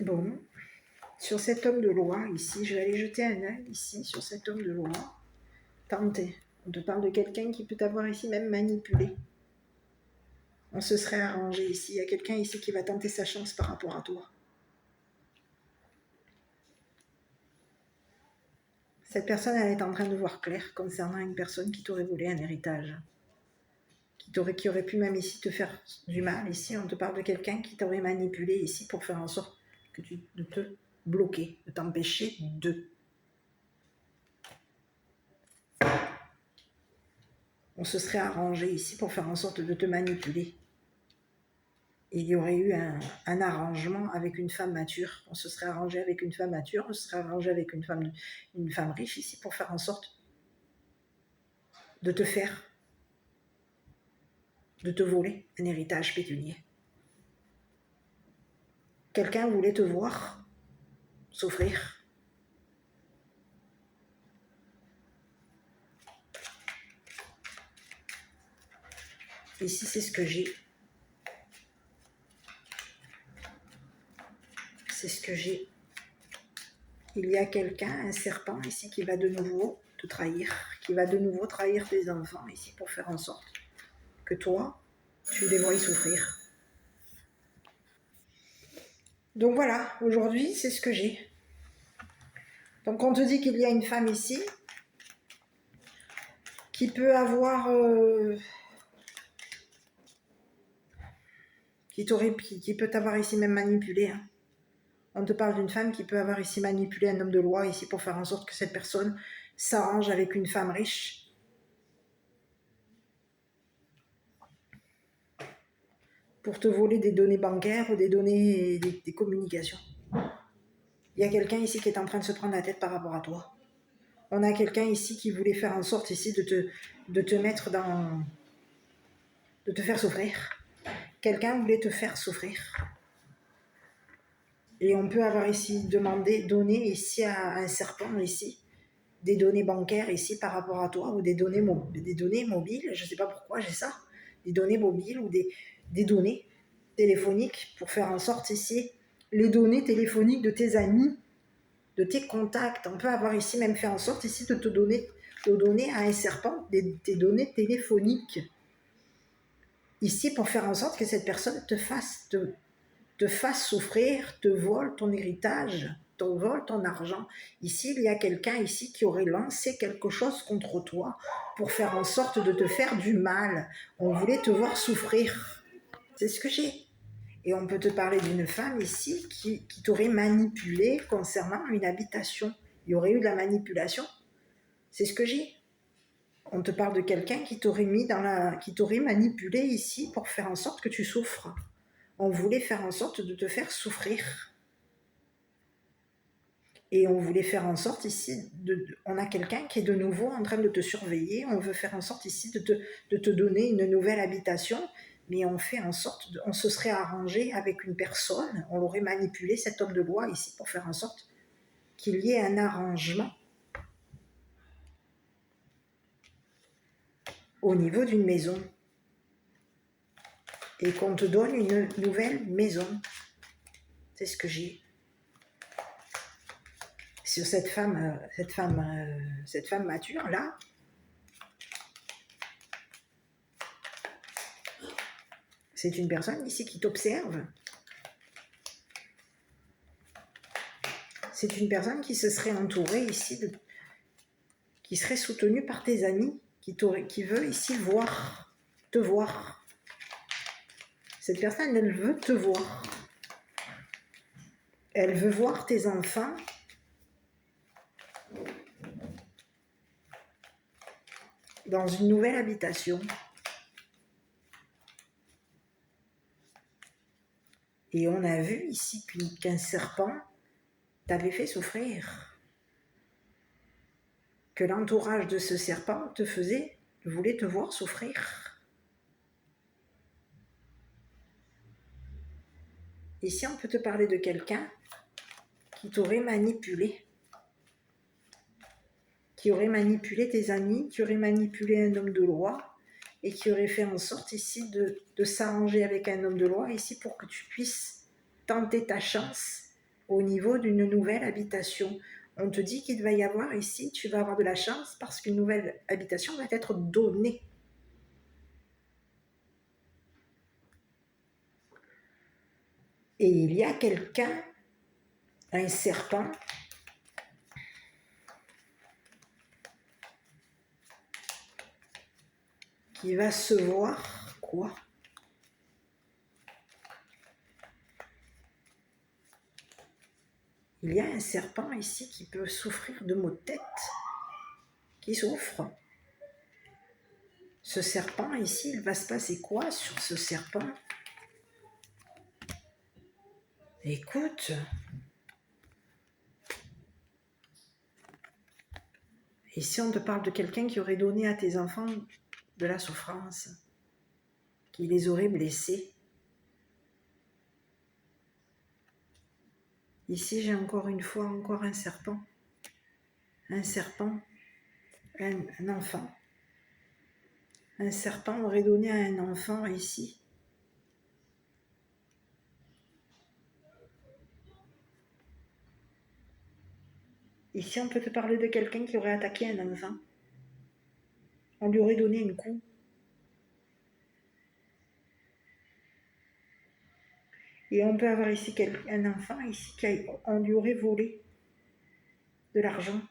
Bon, sur cet homme de loi ici, je vais aller jeter un œil ici sur cet homme de loi. Tenter. On te parle de quelqu'un qui peut t'avoir ici même manipulé. On se serait arrangé ici. Il y a quelqu'un ici qui va tenter sa chance par rapport à toi. Cette personne, elle est en train de voir clair concernant une personne qui t'aurait volé un héritage. Qui aurait pu même ici te faire du mal. Ici, on te parle de quelqu'un qui t'aurait manipulé ici pour faire en sorte de te bloquer, de t'empêcher de. On se serait arrangé ici pour faire en sorte de te manipuler. Il y aurait eu un arrangement avec une femme mature. On se serait arrangé avec une femme mature, on se serait arrangé avec une femme riche ici pour faire en sorte de te voler un héritage pécuniaire. Quelqu'un voulait te voir souffrir. Ici, c'est ce que j'ai. C'est ce que j'ai. Il y a quelqu'un, un serpent ici, qui va de nouveau te trahir, qui va de nouveau trahir tes enfants ici pour faire en sorte que toi, tu les vois souffrir. Donc voilà, aujourd'hui, c'est ce que j'ai. Donc on te dit qu'il y a une femme ici qui peut avoir... qui peut t'avoir ici même manipulé. Hein. On te parle d'une femme qui peut avoir ici manipulé un homme de loi ici pour faire en sorte que cette personne s'arrange avec une femme riche. Pour te voler des données bancaires ou des données, des communications. Il y a quelqu'un ici qui est en train de se prendre la tête par rapport à toi. On a quelqu'un ici qui voulait faire en sorte ici de te mettre dans... de te faire souffrir. Quelqu'un voulait te faire souffrir. Et on peut avoir ici donné ici à un serpent ici, des données bancaires ici par rapport à toi, ou des données mobiles, je ne sais pas pourquoi j'ai ça, des données mobiles ou des données téléphoniques pour faire en sorte ici, les données téléphoniques de tes amis, de tes contacts. On peut avoir ici même fait en sorte ici de donner à un serpent tes données téléphoniques. Ici pour faire en sorte que cette personne te fasse souffrir, te vole ton héritage, te vole ton argent. Ici, il y a quelqu'un ici qui aurait lancé quelque chose contre toi pour faire en sorte de te faire du mal. On voulait te voir souffrir. C'est ce que j'ai. Et on peut te parler d'une femme ici qui t'aurait manipulé concernant une habitation. Il y aurait eu de la manipulation. C'est ce que j'ai. On te parle de quelqu'un qui t'aurait manipulé ici pour faire en sorte que tu souffres. On voulait faire en sorte de te faire souffrir. Et on voulait faire en sorte ici, on a quelqu'un qui est de nouveau en train de te surveiller, on veut faire en sorte ici de te donner une nouvelle habitation, mais on fait en sorte, on se serait arrangé avec une personne, on l'aurait manipulé, cet homme de loi ici, pour faire en sorte qu'il y ait un arrangement au niveau d'une maison et qu'on te donne une nouvelle maison. C'est ce que j'ai. Sur cette femme mature là, c'est une personne ici qui t'observe. C'est une personne qui se serait entourée ici, qui serait soutenue par tes amis, qui veut ici te voir. Cette personne, elle veut te voir. Elle veut voir tes enfants dans une nouvelle habitation. Et on a vu ici qu'un serpent t'avait fait souffrir. Que l'entourage de ce serpent voulait te voir souffrir. Ici, on peut te parler de quelqu'un qui t'aurait manipulé. Qui aurait manipulé tes amis, qui aurait manipulé un homme de loi et qui aurait fait en sorte ici de s'arranger avec un homme de loi ici pour que tu puisses tenter ta chance au niveau d'une nouvelle habitation. On te dit qu'il va y avoir ici, tu vas avoir de la chance parce qu'une nouvelle habitation va t'être donnée. Et il y a quelqu'un, un serpent, qui va se voir quoi? Il y a un serpent ici qui peut souffrir de maux de tête, qui souffre. Ce serpent ici, il va se passer quoi sur ce serpent? Écoute, ici on te parle de quelqu'un qui aurait donné à tes enfants de la souffrance, qui les aurait blessés. Ici j'ai encore une fois, un serpent. Un serpent, un enfant. Un serpent aurait donné à un enfant ici. Ici, on peut te parler de quelqu'un qui aurait attaqué un enfant. On lui aurait donné un coup. Et on peut avoir ici un enfant ici on lui aurait volé de l'argent.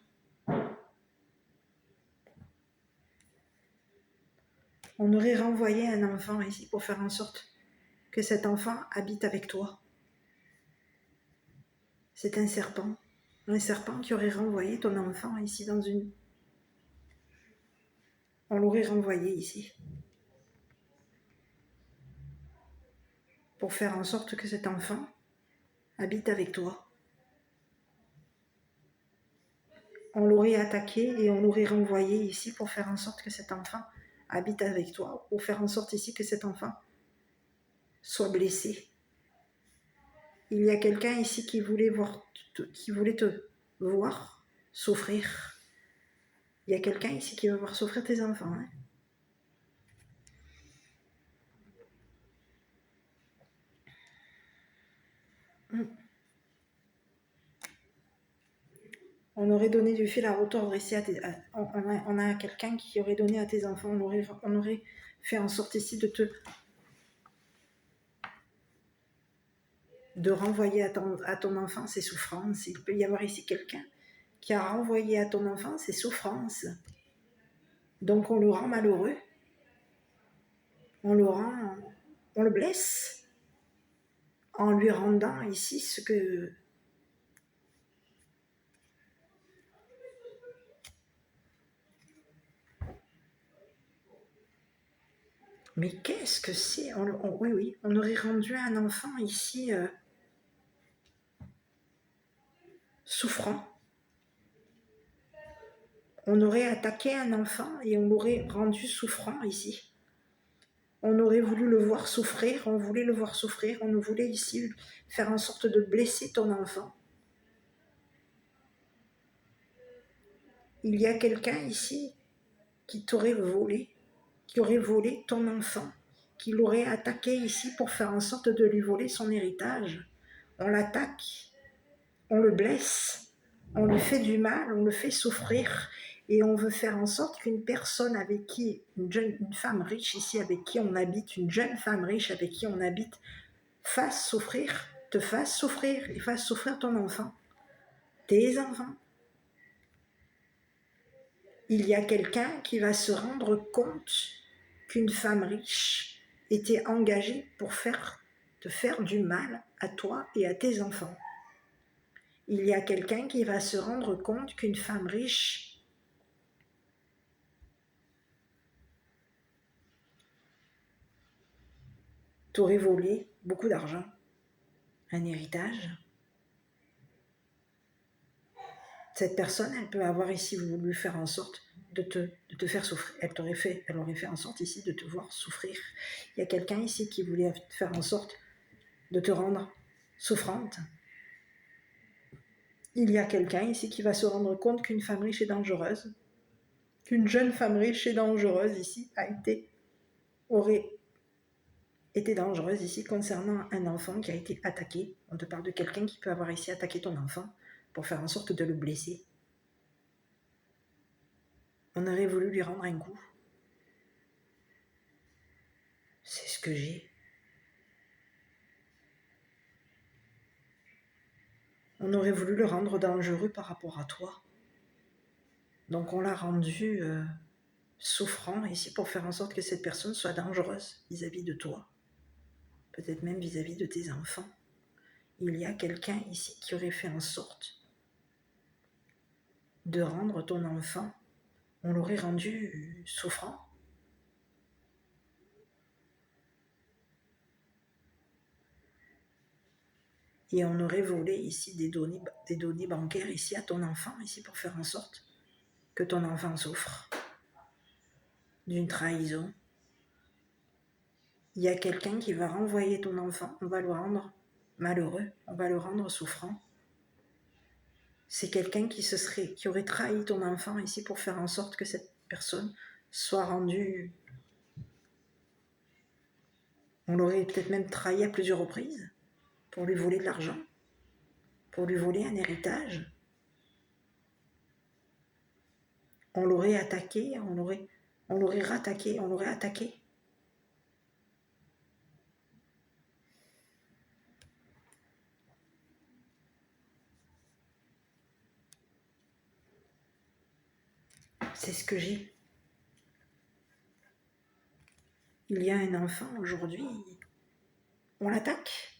On aurait renvoyé un enfant ici pour faire en sorte que cet enfant habite avec toi. C'est un serpent qui aurait renvoyé ton enfant ici dans une... On l'aurait renvoyé ici pour faire en sorte que cet enfant habite avec toi. On l'aurait attaqué et on l'aurait renvoyé ici pour faire en sorte que cet enfant habite avec toi, pour faire en sorte ici que cet enfant soit blessé. Il y a quelqu'un ici qui voulait te voir souffrir. Il y a quelqu'un ici qui veut voir souffrir tes enfants. On aurait donné du fil à retordre ici on a quelqu'un qui aurait donné à tes enfants, on aurait fait en sorte ici de renvoyer à ton enfant ses souffrances. Il peut y avoir ici quelqu'un qui a renvoyé à ton enfant ses souffrances. Donc on le rend malheureux, on le blesse en lui rendant ici ce que... Mais qu'est-ce que c'est? Oui, on aurait rendu un enfant ici souffrant. On aurait attaqué un enfant et on l'aurait rendu souffrant ici. On aurait voulu le voir souffrir, on voulait le voir souffrir, on voulait ici faire en sorte de blesser ton enfant. Il y a quelqu'un ici qui t'aurait volé, qui aurait volé ton enfant, qui l'aurait attaqué ici pour faire en sorte de lui voler son héritage. On l'attaque, on le blesse, on lui fait du mal, on le fait souffrir et on veut faire en sorte qu'une personne avec qui, une femme riche ici avec qui on habite, une jeune femme riche avec qui on habite, te fasse souffrir et fasse souffrir ton enfant, tes enfants. Il y a quelqu'un qui va se rendre compte qu'une femme riche était engagée pour te faire du mal à toi et à tes enfants. il y a quelqu'un qui va se rendre compte qu'une femme riche t'aurait volé beaucoup d'argent, un héritage. Cette personne, elle peut avoir ici voulu faire en sorte de te faire souffrir. Elle aurait fait en sorte ici de te voir souffrir. Il y a quelqu'un ici qui voulait faire en sorte de te rendre souffrante. Il y a quelqu'un ici qui va se rendre compte qu'une femme riche est dangereuse, qu'une jeune femme riche et dangereuse ici aurait été dangereuse ici concernant un enfant qui a été attaqué. On te parle de quelqu'un qui peut avoir ici attaqué ton enfant pour faire en sorte de le blesser. On aurait voulu lui rendre un coup. C'est ce que j'ai. On aurait voulu le rendre dangereux par rapport à toi. Donc on l'a rendu souffrant ici pour faire en sorte que cette personne soit dangereuse vis-à-vis de toi. Peut-être même vis-à-vis de tes enfants. Il y a quelqu'un ici qui aurait fait en sorte de rendre ton enfant, on l'aurait rendu souffrant. Et on aurait volé ici des données bancaires ici à ton enfant, ici pour faire en sorte que ton enfant souffre d'une trahison. Il y a quelqu'un qui va renvoyer ton enfant, on va le rendre malheureux, on va le rendre souffrant. C'est quelqu'un qui aurait trahi ton enfant ici pour faire en sorte que cette personne soit rendue. On l'aurait peut-être même trahi à plusieurs reprises pour lui voler de l'argent, pour lui voler un héritage. On l'aurait attaqué, on l'aurait rattaqué, on l'aurait attaqué. C'est ce que j'ai. Il y a un enfant aujourd'hui, on l'attaque.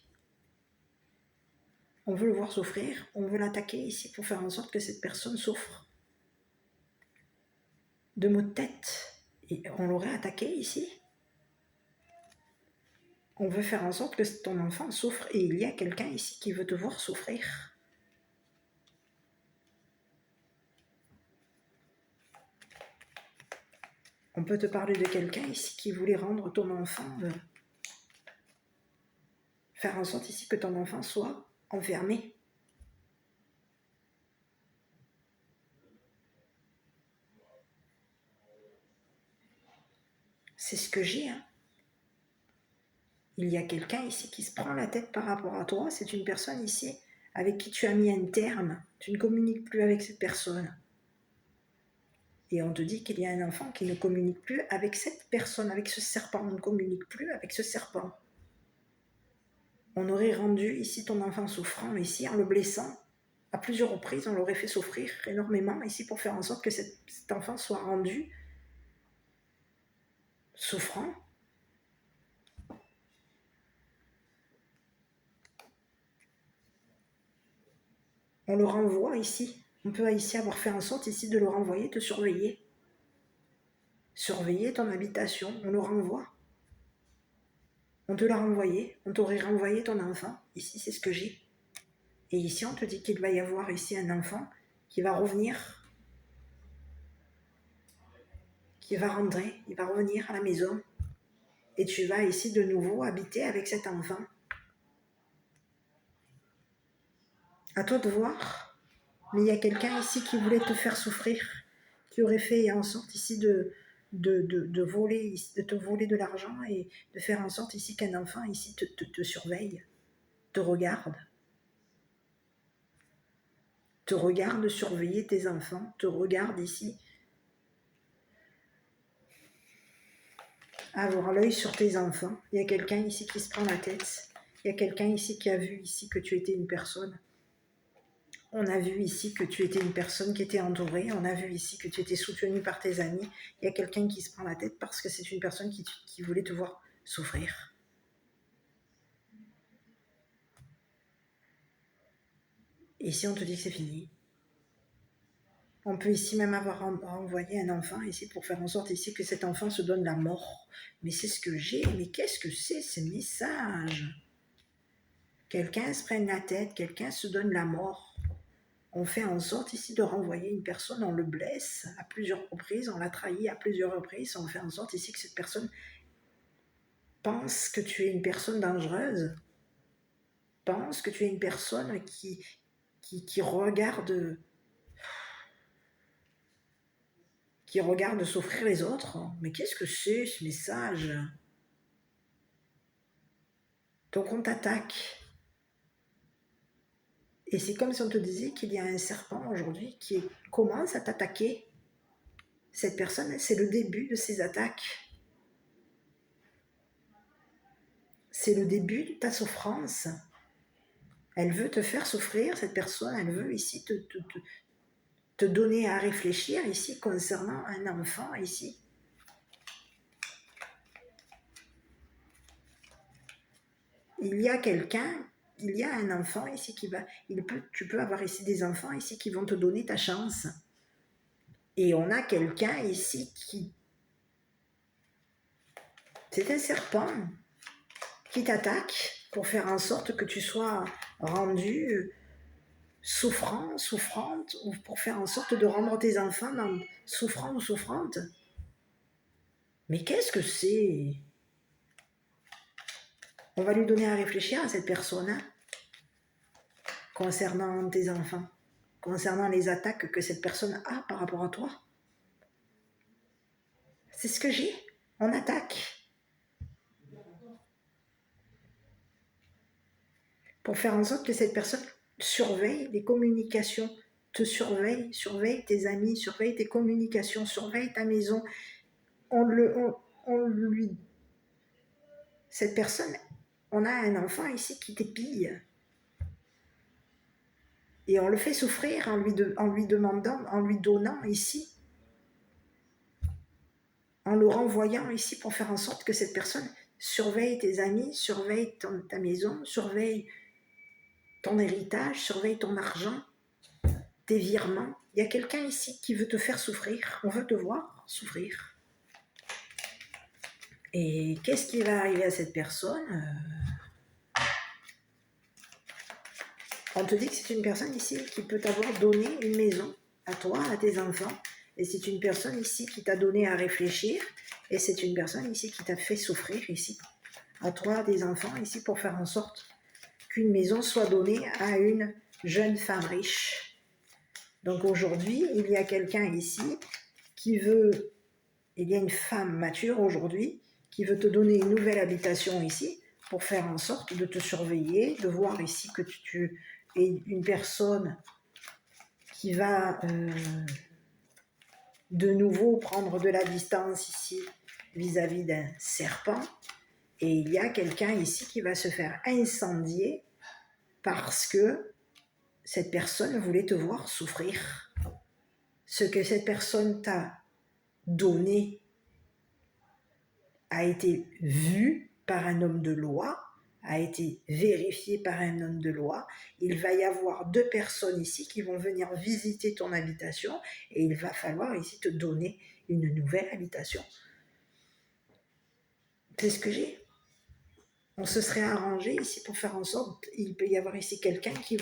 On veut le voir souffrir, on veut l'attaquer ici pour faire en sorte que cette personne souffre de maux de tête. Et on l'aurait attaqué ici. On veut faire en sorte que ton enfant souffre et il y a quelqu'un ici qui veut te voir souffrir. On peut te parler de quelqu'un ici qui voulait rendre ton enfant, faire en sorte ici que ton enfant soit enfermé. C'est ce que j'ai. Il y a quelqu'un ici qui se prend la tête par rapport à toi. C'est une personne ici avec qui tu as mis un terme. Tu ne communiques plus avec cette personne. Et on te dit qu'il y a un enfant qui ne communique plus avec cette personne, avec ce serpent. On ne communique plus avec ce serpent. On aurait rendu ici ton enfant souffrant, ici en le blessant. À plusieurs reprises, on l'aurait fait souffrir énormément ici pour faire en sorte que cet enfant soit rendu souffrant. On le renvoie ici. On peut ici avoir fait en sorte ici de le renvoyer, te surveiller. Surveiller ton habitation, on le renvoie. On te l'a renvoyé, on t'aurait renvoyé ton enfant. Ici, c'est ce que j'ai. Et ici, on te dit qu'il va y avoir ici un enfant qui va revenir, qui va rentrer, il va revenir à la maison. Et tu vas ici de nouveau habiter avec cet enfant. À toi de voir. Mais il y a quelqu'un ici qui voulait te faire souffrir, qui aurait fait en sorte ici de voler, de te voler de l'argent et de faire en sorte ici qu'un enfant ici te surveille, te regarde surveiller tes enfants, te regarde ici, avoir l'œil sur tes enfants. Il y a quelqu'un ici qui se prend la tête. Il y a quelqu'un ici qui a vu ici que tu étais une personne. On a vu ici que tu étais une personne qui était entourée. On a vu ici que tu étais soutenue par tes amis. Il y a quelqu'un qui se prend la tête parce que c'est une personne qui voulait te voir souffrir. Et ici, on te dit que c'est fini. On peut ici même avoir envoyé un enfant ici pour faire en sorte ici que cet enfant se donne la mort. Mais c'est ce que j'ai. Mais qu'est-ce que c'est ces messages? Quelqu'un se prenne la tête, quelqu'un se donne la mort. On fait en sorte ici de renvoyer une personne, on le blesse à plusieurs reprises, on l'a trahi à plusieurs reprises, on fait en sorte ici que cette personne pense que tu es une personne dangereuse, pense que tu es une personne qui regarde souffrir les autres. Mais qu'est-ce que c'est ce message? Donc on t'attaque. Et c'est comme si on te disait qu'il y a un serpent aujourd'hui qui commence à t'attaquer. Cette personne, c'est le début de ses attaques. C'est le début de ta souffrance. Elle veut te faire souffrir, cette personne, elle veut ici te donner à réfléchir ici concernant un enfant ici. Il y a un enfant ici tu peux avoir ici des enfants ici qui vont te donner ta chance. Et on a quelqu'un ici c'est un serpent qui t'attaque pour faire en sorte que tu sois rendu souffrant, souffrante, ou pour faire en sorte de rendre tes enfants souffrants ou souffrantes. Mais qu'est-ce que c'est? On va lui donner à réfléchir à cette personne concernant tes enfants, concernant les attaques que cette personne a par rapport à toi. C'est ce que j'ai. On attaque. Pour faire en sorte que cette personne surveille les communications, te surveille tes amis, surveille tes communications, surveille ta maison. Cette personne, on a un enfant ici qui t'épille. Et on le fait souffrir en lui demandant, en lui donnant ici, en le renvoyant ici pour faire en sorte que cette personne surveille tes amis, surveille ta maison, surveille ton héritage, surveille ton argent, tes virements. Il y a quelqu'un ici qui veut te faire souffrir. On veut te voir souffrir. Et qu'est-ce qui va arriver à cette personne? On te dit que c'est une personne ici qui peut t'avoir donné une maison à toi, à tes enfants. Et c'est une personne ici qui t'a donné à réfléchir. Et c'est une personne ici qui t'a fait souffrir ici, à toi, à tes enfants ici, pour faire en sorte qu'une maison soit donnée à une jeune femme riche. Donc aujourd'hui, il y a quelqu'un ici il y a une femme mature aujourd'hui qui veut te donner une nouvelle habitation ici pour faire en sorte de te surveiller, de voir ici que tu es une personne qui va de nouveau prendre de la distance ici vis-à-vis d'un serpent. Et il y a quelqu'un ici qui va se faire incendier parce que cette personne voulait te voir souffrir. Ce que cette personne t'a donné a été vu par un homme de loi, a été vérifié par un homme de loi. Il va y avoir 2 personnes ici qui vont venir visiter ton habitation et il va falloir ici te donner une nouvelle habitation. C'est ce que j'ai. On se serait arrangé ici pour faire en sorte, il peut y avoir ici quelqu'un qui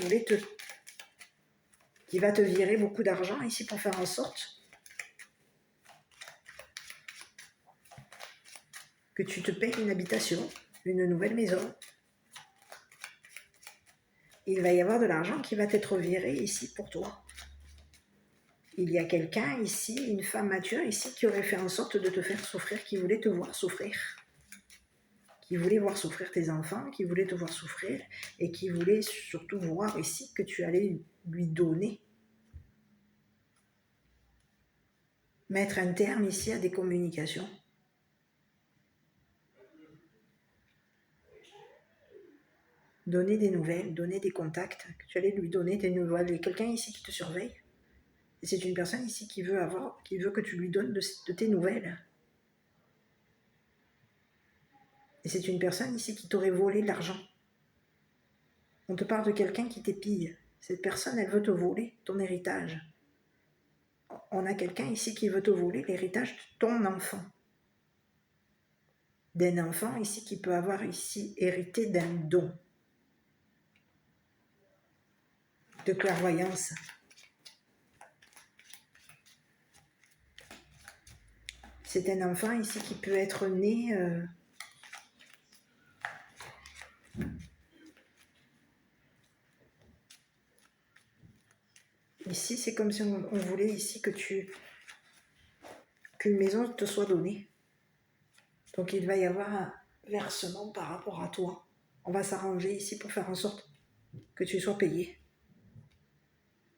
va te virer beaucoup d'argent ici pour faire en sorte que tu te payes une habitation, une nouvelle maison. Il va y avoir de l'argent qui va t'être viré ici pour toi. Il y a quelqu'un ici, une femme mature ici, qui aurait fait en sorte de te faire souffrir, qui voulait te voir souffrir. Qui voulait voir souffrir tes enfants, qui voulait te voir souffrir, et qui voulait surtout voir ici que tu allais lui donner. Mettre un terme ici à des communications. Donner des nouvelles, donner des contacts, que tu allais lui donner des nouvelles. Il y a quelqu'un ici qui te surveille. Et c'est une personne ici qui veut que tu lui donnes de tes nouvelles. Et c'est une personne ici qui t'aurait volé de l'argent. On te parle de quelqu'un qui t'épille. Cette personne, elle veut te voler ton héritage. On a quelqu'un ici qui veut te voler l'héritage de ton enfant. D'un enfant ici qui peut avoir ici hérité d'un don de clairvoyance. C'est un enfant ici qui peut être né ici, c'est comme si on voulait ici qu'une maison te soit donnée. Donc il va y avoir un versement par rapport à toi. On va s'arranger ici pour faire en sorte que tu sois payé.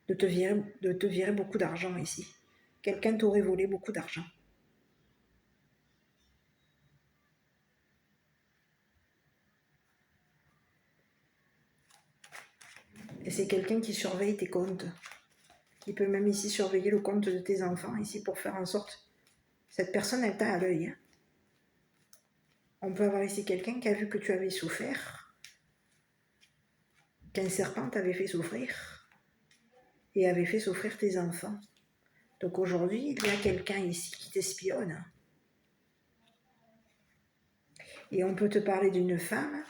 De te virer beaucoup d'argent ici. Quelqu'un t'aurait volé beaucoup d'argent. Et c'est quelqu'un qui surveille tes comptes. Qui peut même ici surveiller le compte de tes enfants ici pour faire en sorte. Cette personne, elle t'a à l'œil. On peut avoir ici quelqu'un qui a vu que tu avais souffert, qu'un serpent t'avait fait souffrir et avait fait souffrir tes enfants. Donc aujourd'hui, il y a quelqu'un ici qui t'espionne. Et on peut te parler d'une femme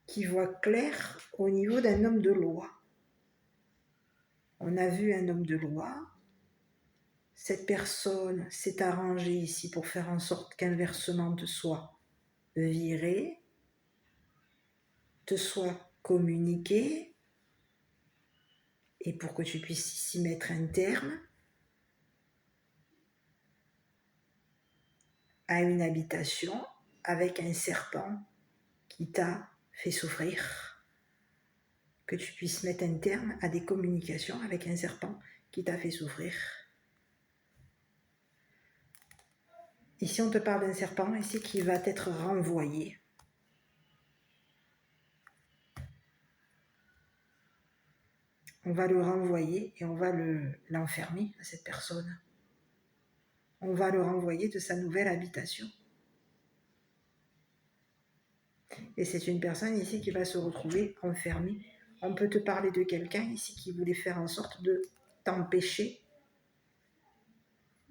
qui voit clair au niveau d'un homme de loi. On a vu un homme de loi. Cette personne s'est arrangée ici pour faire en sorte qu'un versement te soit viré, te soit communiqué, et pour que tu puisses ici mettre un terme à une habitation avec un serpent qui t'a fait souffrir, que tu puisses mettre un terme à des communications avec un serpent qui t'a fait souffrir. Ici, on te parle d'un serpent ici qui va être renvoyé. On va le renvoyer et on va l'enfermer à cette personne. On va le renvoyer de sa nouvelle habitation. Et c'est une personne ici qui va se retrouver enfermée. On peut te parler de quelqu'un ici qui voulait faire en sorte de t'empêcher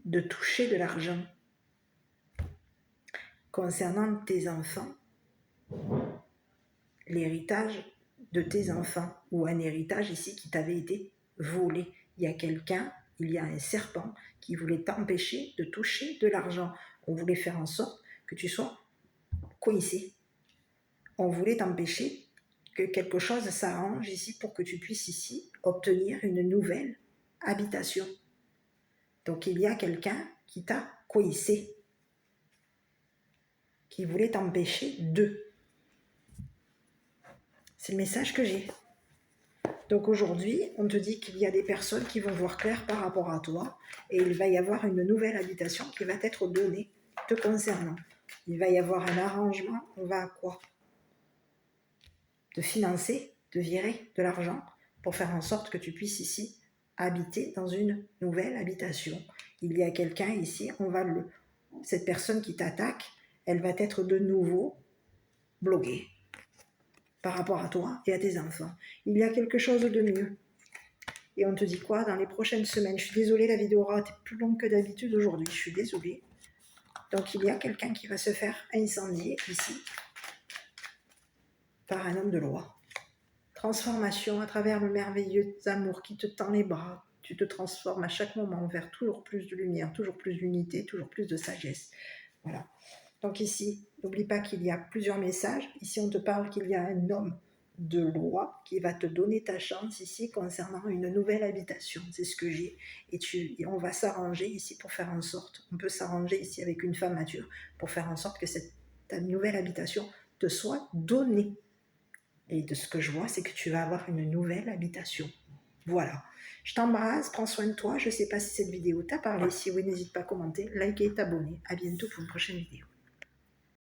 de toucher de l'argent. Concernant tes enfants, l'héritage de tes enfants ou un héritage ici qui t'avait été volé. Il y a quelqu'un, il y a un serpent qui voulait t'empêcher de toucher de l'argent. On voulait faire en sorte que tu sois coincé. On voulait t'empêcher que quelque chose s'arrange ici pour que tu puisses ici obtenir une nouvelle habitation. Donc il y a quelqu'un qui t'a coincé, qui voulait t'empêcher de. C'est le message que j'ai. Donc aujourd'hui, on te dit qu'il y a des personnes qui vont voir clair par rapport à toi et il va y avoir une nouvelle habitation qui va t'être donnée te concernant. Il va y avoir un arrangement, on va à quoi? De financer, de virer de l'argent pour faire en sorte que tu puisses ici habiter dans une nouvelle habitation. Il y a quelqu'un ici, cette personne qui t'attaque, elle va être de nouveau bloquée par rapport à toi et à tes enfants. Il y a quelque chose de mieux. Et on te dit quoi dans les prochaines semaines? Je suis désolée, la vidéo aura été plus longue que d'habitude aujourd'hui. Je suis désolée. Donc il y a quelqu'un qui va se faire incendier ici par un homme de loi. Transformation à travers le merveilleux amour qui te tend les bras. Tu te transformes à chaque moment vers toujours plus de lumière, toujours plus d'unité, toujours plus de sagesse. Voilà. Donc ici, n'oublie pas qu'il y a plusieurs messages. Ici, on te parle qu'il y a un homme de loi qui va te donner ta chance ici concernant une nouvelle habitation. C'est ce que j'ai. Et on va s'arranger ici pour faire en sorte, on peut s'arranger ici avec une femme mature pour faire en sorte que ta nouvelle habitation te soit donnée. Et de ce que je vois, c'est que tu vas avoir une nouvelle habitation. Voilà. Je t'embrasse, prends soin de toi. Je ne sais pas si cette vidéo t'a parlé. Si oui, n'hésite pas à commenter, liker et t'abonner. À bientôt pour une prochaine vidéo.